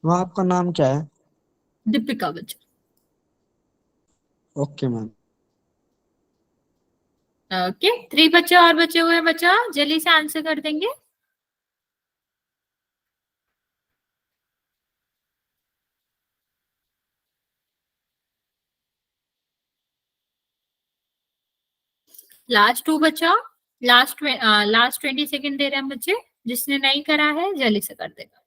वहाँ आपका नाम क्या है? दीपिका बच्चा। Okay ma'am. ओके 3 बच्चे और बचे हुए हैं बच्चा, जल्दी से आंसर कर देंगे। लास्ट 2 बच्चा, लास्ट 20 सेकेंड दे रहे हैं बच्चे, जिसने नहीं करा है जल्दी से कर देगा।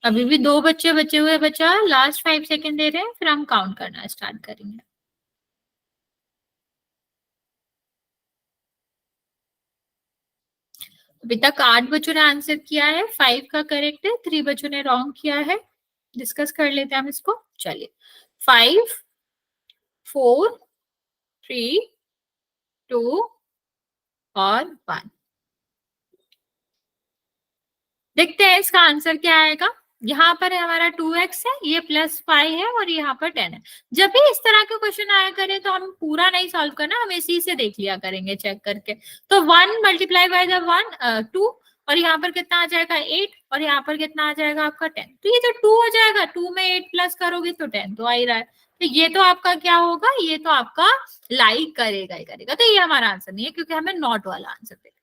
अभी भी 2 बच्चे बचे हुए हैं बच्चा, लास्ट 5 सेकेंड दे रहे हैं, फिर हम काउंट करना स्टार्ट करेंगे। अभी तक 8 बच्चों ने आंसर किया है, 5 का करेक्ट है, 3 बच्चों ने रॉन्ग किया है। डिस्कस कर लेते हैं हम इसको, चलिए। 5 4 3 2 और 1। देखते हैं इसका आंसर क्या आएगा। यहाँ पर हमारा 2x है, ये +5 है और यहाँ पर 10 है। जब भी इस तरह के क्वेश्चन आया करें तो हम पूरा नहीं सॉल्व करना, हम इसी से देख लिया करेंगे चेक करके। तो 1 मल्टीप्लाई बाय द 2 और यहाँ पर कितना आ जाएगा 8 और यहाँ पर कितना आ जाएगा आपका 10। तो ये तो 2 हो जाएगा, 2 में 8 प्लस करोगे तो 10 तो आ ही रहा है। तो ये तो आपका क्या होगा, ये तो आपका लाइक करेगा ही करेगा। तो ये हमारा आंसर नहीं है क्योंकि हमें नॉट वाला आंसर देगा।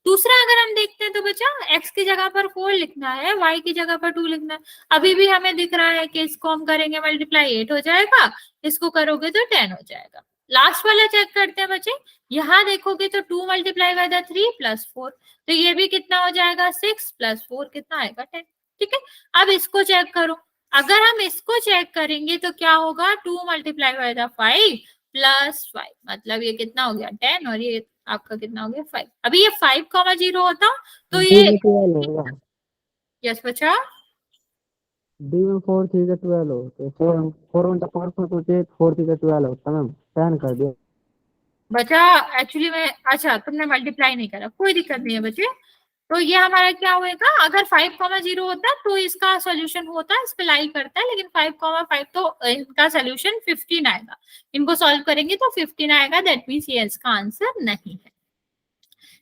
दूसरा अगर हम देखते हैं तो बच्चा x की जगह पर 4 लिखना है, y की जगह पर 2 लिखना है। अभी भी हमें दिख रहा है कि इसको हम करेंगे मल्टीप्लाई 8 हो जाएगा, इसको करोगे तो 10 हो जाएगा। लास्ट वाला चेक करते हैं बच्चे, यहाँ देखोगे तो 2 मल्टीप्लाई बाय द 3 +4, तो ये भी कितना हो जाएगा 6 +4 कितना आएगा 10। ठीक है, अब इसको चेक करो, अगर हम इसको चेक करेंगे तो क्या होगा 2 मल्टीप्लाई बाय द 5 +5, मतलब ये कितना हो गया 10 और ये आपका कितना हो गया 5। अभी ये 5,0 होता तो ये यस बच्चा डी में 4 3 का 12 हो तो 4 1 4 तो 4 3 का 12 होता मैम, 10 कर दिया बच्चा। एक्चुअली मैं, अच्छा तुमने मल्टीप्लाई नहीं करा, कोई दिक्कत नहीं है बच्चे। तो ये हमारा क्या होएगा, अगर 5,0 होता तो इसका सोल्यूशन होता, इस पे लाई करता है, लेकिन 5,5 तो इनका सोल्यूशन 15 आएगा। इनको सॉल्व करेंगे तो 15 आएगा, दैट मीन्स ये इसका आंसर नहीं है।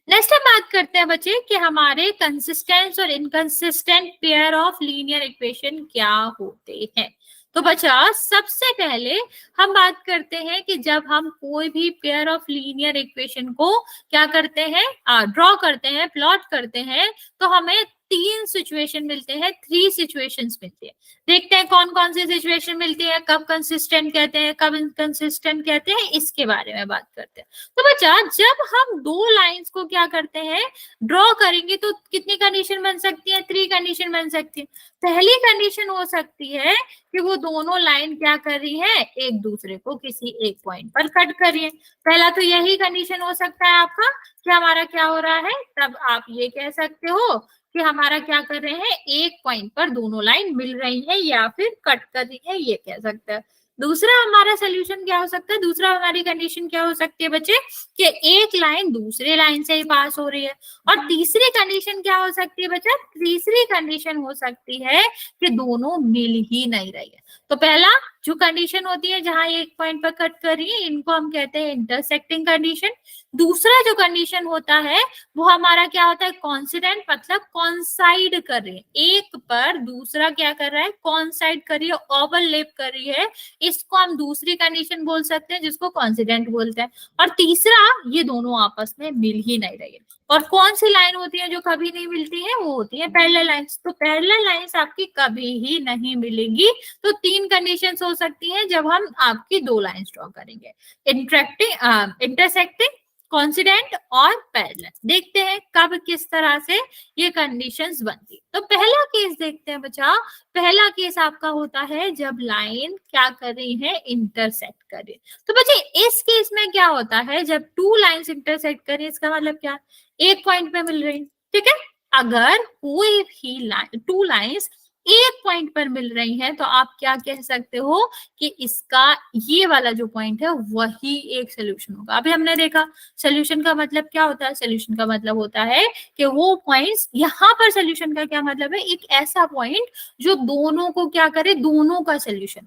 नेक्स्ट हम बात करते हैं बच्चे कि हमारे कंसिस्टेंट और inconsistent pair of linear equation क्या होते हैं। तो बच्चा सबसे पहले हम बात करते हैं कि जब हम कोई भी पेयर ऑफ लीनियर इक्वेशन को क्या करते हैं, ड्रॉ करते हैं, प्लॉट करते हैं, तो हमें 3 सिचुएशन मिलते हैं, 3 सिचुएशंस मिलती है। देखते हैं कौन कौन सी सिचुएशन मिलती है, कब कंसिस्टेंट कहते हैं, कब इनकंसिस्टेंट कहते हैं, इसके बारे में बात करते हैं। तो बच्चा जब हम 2 लाइंस को क्या करते हैं, ड्रॉ करेंगे तो कितनी कंडीशन बन सकती है, 3 कंडीशन बन सकती है। पहली कंडीशन हो सकती है कि वो दोनों लाइन क्या कर रही है, एक दूसरे को किसी एक पॉइंट पर कट कर रही है। पहला तो यही कंडीशन हो सकता है आपका कि हमारा क्या हो रहा है, तब आप ये कह सकते हो कि हमारा क्या कर रहे हैं, एक पॉइंट पर दोनों लाइन मिल रही है या फिर कट कर रही है, ये कह सकते हैं। दूसरा हमारा सोल्यूशन क्या हो सकता है, दूसरा हमारी कंडीशन क्या हो सकती है बच्चे, कि एक लाइन दूसरे लाइन से ही पास हो रही है। और तीसरी कंडीशन क्या हो सकती है बच्चा, तीसरी कंडीशन हो सकती है कि दोनों मिल ही नहीं रही है। तो पहला जो कंडीशन होती है जहां एक पॉइंट पर कट कर रही है, इनको हम कहते हैं इंटरसेक्टिंग कंडीशन। दूसरा जो कंडीशन होता है वो हमारा क्या होता है, कॉन्सिडेंट, मतलब कॉन्साइड कर रही है, एक पर दूसरा क्या कर रहा है, कॉन्साइड कर रही है, ओवरलैप कर रही है, इसको हम दूसरी कंडीशन बोल सकते हैं जिसको कॉन्सिडेंट बोलते हैं। और तीसरा, ये दोनों आपस में मिल ही नहीं रही है। और कौन सी लाइन होती है जो कभी नहीं मिलती है, वो होती है पैरेलल लाइंस। तो पैरेलल लाइंस आपकी कभी ही नहीं मिलेंगी। तो 3 कंडीशंस हो सकती हैं जब हम आपकी 2 लाइंस ड्रॉ करेंगे, इंटरसेक्टिंग, कॉन्सिडेंट और पैरेलल। देखते हैं कब किस तरह से ये कंडीशंस बनती। तो पहला केस देखते हैं बच्चा। पहला केस आपका होता है जब लाइन क्या कर रही है, इंटरसेक्ट कर रही है। तो बच्चे इस केस में क्या होता है, जब टू लाइंस इंटरसेक्ट कर रही है, इसका मतलब क्या, एक पॉइंट पे मिल रही है, ठीक है। अगर कोई भी टू लाइंस एक पॉइंट पर मिल रही हैं तो आप क्या कह सकते हो कि इसका ये वाला जो पॉइंट है वही एक सोल्यूशन होगा। अभी हमने देखा सोल्यूशन का मतलब क्या होता है, सोल्यूशन का मतलब होता है कि वो पॉइंट्स, यहाँ पर सोल्यूशन का क्या मतलब है, एक ऐसा पॉइंट जो दोनों को क्या करे, दोनों का सोल्यूशन।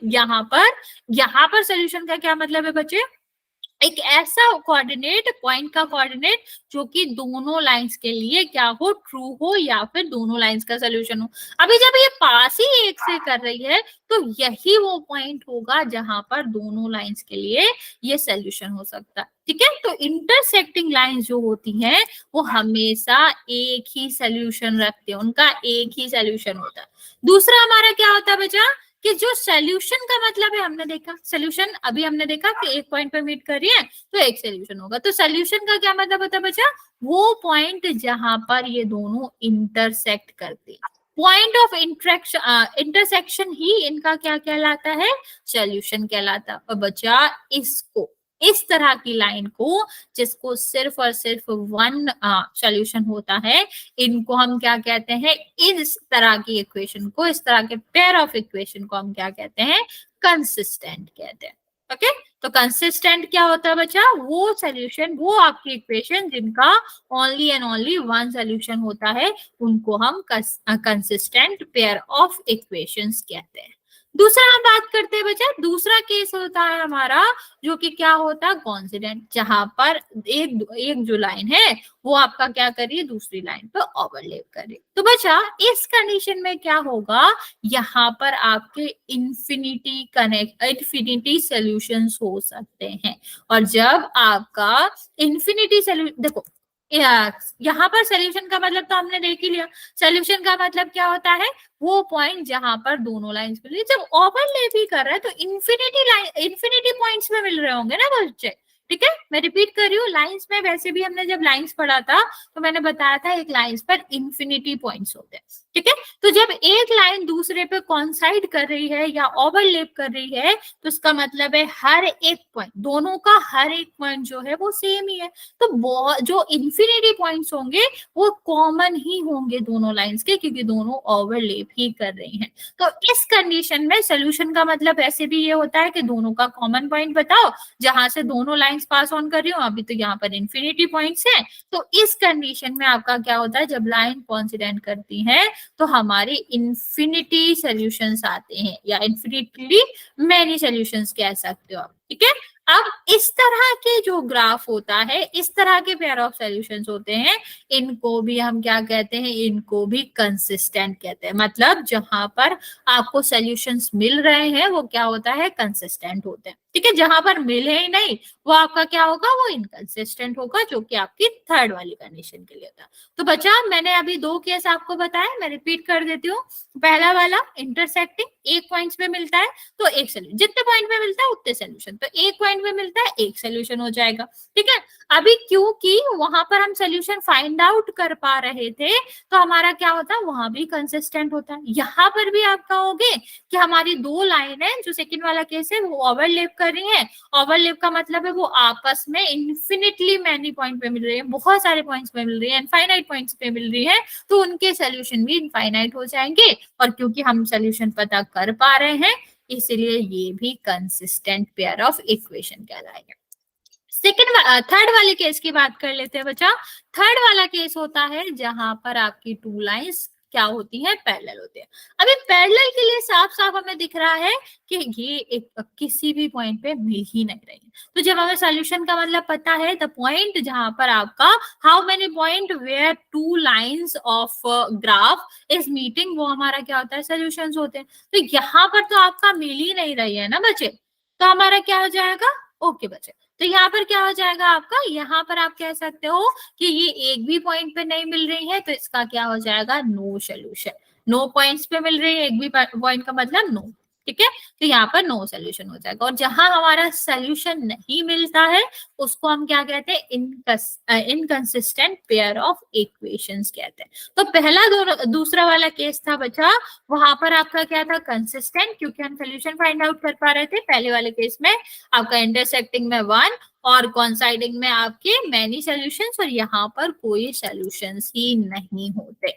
यहाँ पर सोल्यूशन का क्या मतलब है बच्चे, एक ऐसा कोऑर्डिनेट, पॉइंट का कोऑर्डिनेट जो कि दोनों लाइंस के लिए क्या हो, ट्रू हो, या फिर दोनों लाइंस का सोल्यूशन हो। अभी जब ये पास ही एक से कर रही है तो यही वो पॉइंट होगा जहां पर दोनों लाइंस के लिए ये सोल्यूशन हो सकता है, ठीक है। तो इंटरसेक्टिंग लाइंस जो होती हैं वो हमेशा एक ही सोल्यूशन रखते हैं, उनका एक ही सोल्यूशन होता है। दूसरा हमारा क्या होता है बच्चा, कि जो सोल्यूशन का मतलब है, हमने देखा सोल्यूशन, अभी हमने देखा कि एक पॉइंट पर मीट कर रही है तो एक सोल्यूशन होगा। तो सोल्यूशन का क्या मतलब होता है बच्चा, वो पॉइंट जहां पर ये दोनों इंटरसेक्ट करते हैं, पॉइंट ऑफ इंटरसेक्शन ही इनका क्या कहलाता है, सोल्यूशन कहलाता है। और बच्चा इसको, इस तरह की लाइन को जिसको सिर्फ और सिर्फ वन सोल्यूशन होता है, इनको हम क्या कहते हैं, इस तरह की इक्वेशन को, इस तरह के पेयर ऑफ इक्वेशन को हम क्या कहते हैं, कंसिस्टेंट कहते हैं। ओके, तो कंसिस्टेंट क्या होता है बच्चा, वो सोल्यूशन, वो आपकी इक्वेशन जिनका only and only one solution होता है, उनको हम कंसिस्टेंट पेयर ऑफ इक्वेशंस कहते हैं। दूसरा हम बात करते हैं बच्चा, दूसरा केस होता है हमारा जो कि क्या होता है, कॉन्सिडेंट, जहां पर एक जो लाइन है वो आपका क्या करिए, दूसरी लाइन पर ओवरलैप करे। तो बच्चा इस कंडीशन में क्या होगा, यहाँ पर आपके इन्फिनिटी सॉल्यूशंस हो सकते हैं। और जब आपका इन्फिनिटी सॉल्यूशन, देखो यहाँ पर सोल्यूशन का मतलब तो हमने देख ही लिया। सोल्यूशन का मतलब क्या होता है, वो पॉइंट जहां पर दोनों लाइंस मिल रही है। जब ओवरलैप ही कर रहा है तो इन्फिनिटी पॉइंट्स में मिल रहे होंगे ना बच्चे, ठीक है। मैं रिपीट कर रही हूँ, लाइंस में वैसे भी हमने जब लाइंस पढ़ा था तो मैंने बताया था एक लाइंस पर इन्फिनिटी पॉइंट्स होते हैं, ठीक है। तो जब एक लाइन दूसरे पे कॉन्साइड कर रही है या ओवरलैप कर रही है तो इसका मतलब है हर एक पॉइंट, दोनों का हर एक पॉइंट जो है वो सेम ही है। तो जो इन्फिनिटी पॉइंट्स होंगे वो कॉमन ही होंगे दोनों लाइंस के, क्योंकि दोनों ओवरलैप ही कर रही हैं। तो इस कंडीशन में सोल्यूशन का मतलब ऐसे भी ये होता है कि दोनों का कॉमन पॉइंट बताओ जहां से दोनों लाइंस पास ऑन कर रही हूँ। अभी तो यहाँ पर इन्फिनिटी पॉइंट्स हैं, तो इस कंडीशन में आपका क्या होता है, जब लाइन कॉन्सिडेंट करती है तो हमारे इन्फिनिटी सॉल्यूशंस आते हैं, या इन्फिनिटली मैनी सॉल्यूशंस कह सकते हो आप, ठीक है। अब इस तरह के जो ग्राफ होता है, इस तरह के पेयर ऑफ सॉल्यूशंस होते हैं, इनको भी हम क्या कहते हैं, इनको भी कंसिस्टेंट कहते हैं। मतलब जहां पर आपको सॉल्यूशंस मिल रहे हैं वो क्या होता है, कंसिस्टेंट होते हैं, ठीक है। जहां पर मिले ही नहीं वो आपका क्या होगा, वो इनकंसिस्टेंट होगा, जो कि आपकी थर्ड वाली कंडीशन के लिए होता है। तो बच्चा मैंने अभी दो केस आपको बताया, मैं रिपीट कर देती हूँ। पहला वाला इंटरसेक्टिंग, एक पॉइंट्स पे मिलता है तो एक सोल्यूशन, जितने पॉइंट पे मिलता है उतने सोल्यूशन, तो एक पॉइंट पे मिलता है एक सोल्यूशन हो जाएगा, ठीक है। अभी क्योंकि वहां पर हम सोल्यूशन फाइंड आउट कर पा रहे थे तो हमारा क्या होता है, वहां भी कंसिस्टेंट होता है। यहाँ पर भी आप कहोगे कि हमारी दो लाइन है, जो सेकंड वाला केस है वो ओवरलैप कर रही है। ओवरलैप का मतलब है वो आपस में इन्फिनिटली मैनी पॉइंट पे मिल रही है, बहुत सारे पॉइंट्स पे मिल रही है, इनफाइनाइट पॉइंट्स पे मिल रही है, तो उनके सोल्यूशन भी इनफाइनाइट हो जाएंगे। और क्योंकि हम सोल्यूशन पता कर पा रहे हैं इसलिए ये भी कंसिस्टेंट पेयर ऑफ इक्वेशन कहलाएगा। थर्ड वाले केस की बात कर लेते हैं बच्चा। थर्ड वाला केस होता है जहां पर आपकी टू लाइंस क्या होती है, पैरेलल होते हैं। अभी पैरेलल के लिए साफ साफ हमें दिख रहा है कि ये एक किसी भी पॉइंट पे मिल ही नहीं रही है। तो जब हमें सॉल्यूशन का मतलब पता है, द पॉइंट जहां पर आपका how many point where two lines of graph is meeting, वो हमारा क्या होता है, सॉल्यूशंस होते हैं। तो यहाँ पर तो आपका मिल ही नहीं रही है ना बच्चे, तो हमारा क्या हो जाएगा, ओके बच्चे। तो यहाँ पर क्या हो जाएगा आपका, यहाँ पर आप कह सकते हो कि ये एक भी पॉइंट पे नहीं मिल रही है तो इसका क्या हो जाएगा, नो सोल्यूशन। नो पॉइंट्स पे मिल रही है, एक भी पॉइंट का मतलब नो। ठीक है, तो यहाँ पर नो सोल्यूशन हो जाएगा। और जहां हमारा सोल्यूशन नहीं मिलता है उसको हम क्या कहते हैं, इनकंसिस्टेंट पेयर ऑफ इक्वेशंस कहते हैं। तो पहला दूसरा वाला केस था बच्चा, वहां पर आपका क्या था, कंसिस्टेंट, क्योंकि हम सोल्यूशन फाइंड आउट कर पा रहे थे। पहले वाले केस में आपका इंटरसेक्टिंग में 1 और कॉन्साइडिंग में आपके मैनी सोल्यूशंस, और यहाँ पर कोई सोल्यूशंस ही नहीं होते।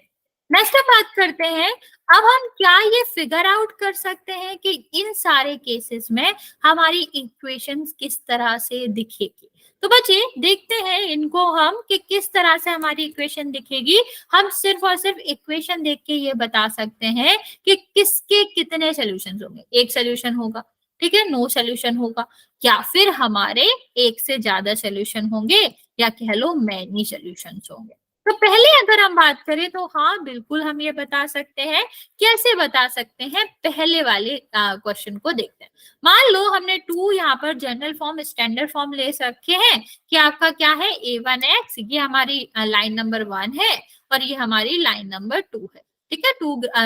नेक्स्ट बात करते हैं, अब हम क्या ये फिगर आउट कर सकते हैं कि इन सारे केसेस में हमारी इक्वेशंस किस तरह से दिखेगी। तो बच्चे देखते हैं इनको हम कि किस तरह से हमारी इक्वेशन दिखेगी। हम सिर्फ और सिर्फ इक्वेशन देख के ये बता सकते हैं कि किसके कितने सोल्यूशन होंगे। एक सोल्यूशन होगा, ठीक है, नो सोल्यूशन होगा, या फिर हमारे एक से ज्यादा सोल्यूशन होंगे, या कह लो मैनी सोल्यूशन होंगे। तो पहले अगर हम बात करें तो हाँ बिल्कुल हम ये बता सकते हैं। कैसे बता सकते हैं, पहले वाले क्वेश्चन को देखते हैं। मान लो हमने 2 यहाँ पर जनरल फॉर्म स्टैंडर्ड फॉर्म ले रखे हैं कि आपका क्या है, a1x, ये हमारी लाइन नंबर 1 है और ये हमारी लाइन नंबर 2 है। ठीक है,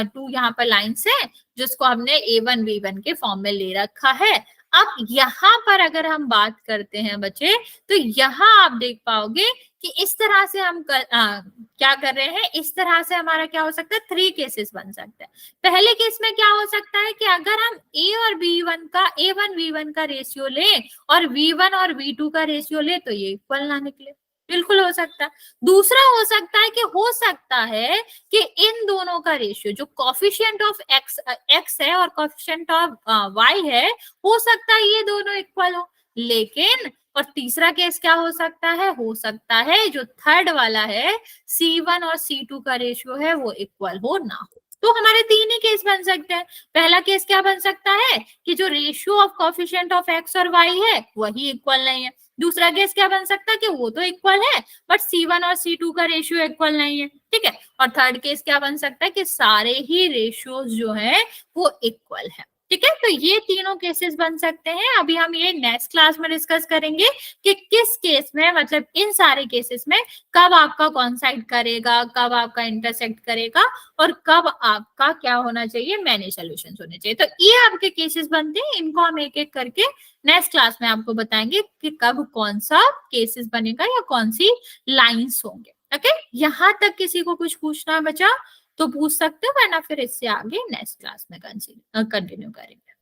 2 यहाँ पर लाइन्स है जिसको हमने a1 v1 के फॉर्म में ले रखा है। अब यहाँ पर अगर हम बात करते हैं बच्चे, तो यहाँ आप देख पाओगे कि इस तरह से हम क्या कर रहे हैं, इस तरह से हमारा क्या हो सकता है, 3 केसेस बन सकते हैं। पहले केस में क्या हो सकता है कि अगर हम a1 v1 का रेशियो लें और v1 और v2 का रेशियो ले तो ये इक्वल ना निकले, बिल्कुल हो सकता है। दूसरा हो सकता है कि हो सकता है कि इन दोनों का रेशियो जो कोफिशिएंट ऑफ x है और कोफिशिएंट ऑफ y है, हो सकता है ये दोनों इक्वल हो। लेकिन और तीसरा केस क्या हो सकता है जो थर्ड वाला है C1 और C2 का रेशियो है वो इक्वल हो ना हो। तो हमारे 3 ही केस बन सकते हैं। पहला केस क्या बन सकता है कि जो ratio of coefficient of x और y है वही इक्वल नहीं है। दूसरा केस क्या बन सकता है कि वो तो इक्वल है बट C1 और C2 का रेशियो इक्वल नहीं है। ठीक है, और थर्ड केस क्या बन सकता है कि सारे ही रेशियोज जो है वो इक्वल है। ठीक है, तो ये तीनों केसेस बन सकते हैं। अभी हम ये नेक्स्ट क्लास में डिस्कस करेंगे कि किस केस में, मतलब इन सारे केसेस में कब आपका कॉन्साइड करेगा, कब आपका इंटरसेक्ट करेगा और कब आपका क्या होना चाहिए, मैनी सोल्यूशंस होने चाहिए। तो ये आपके केसेस बनते हैं, इनको हम एक एक करके नेक्स्ट क्लास में आपको बताएंगे कि कब कौन सा केसेस बनेगा या कौन सी लाइंस होंगे। ओके, यहाँ तक किसी को कुछ पूछना है बचा तो पूछ सकते हो, वरना फिर इससे आगे नेक्स्ट क्लास में कंटिन्यू करेंगे।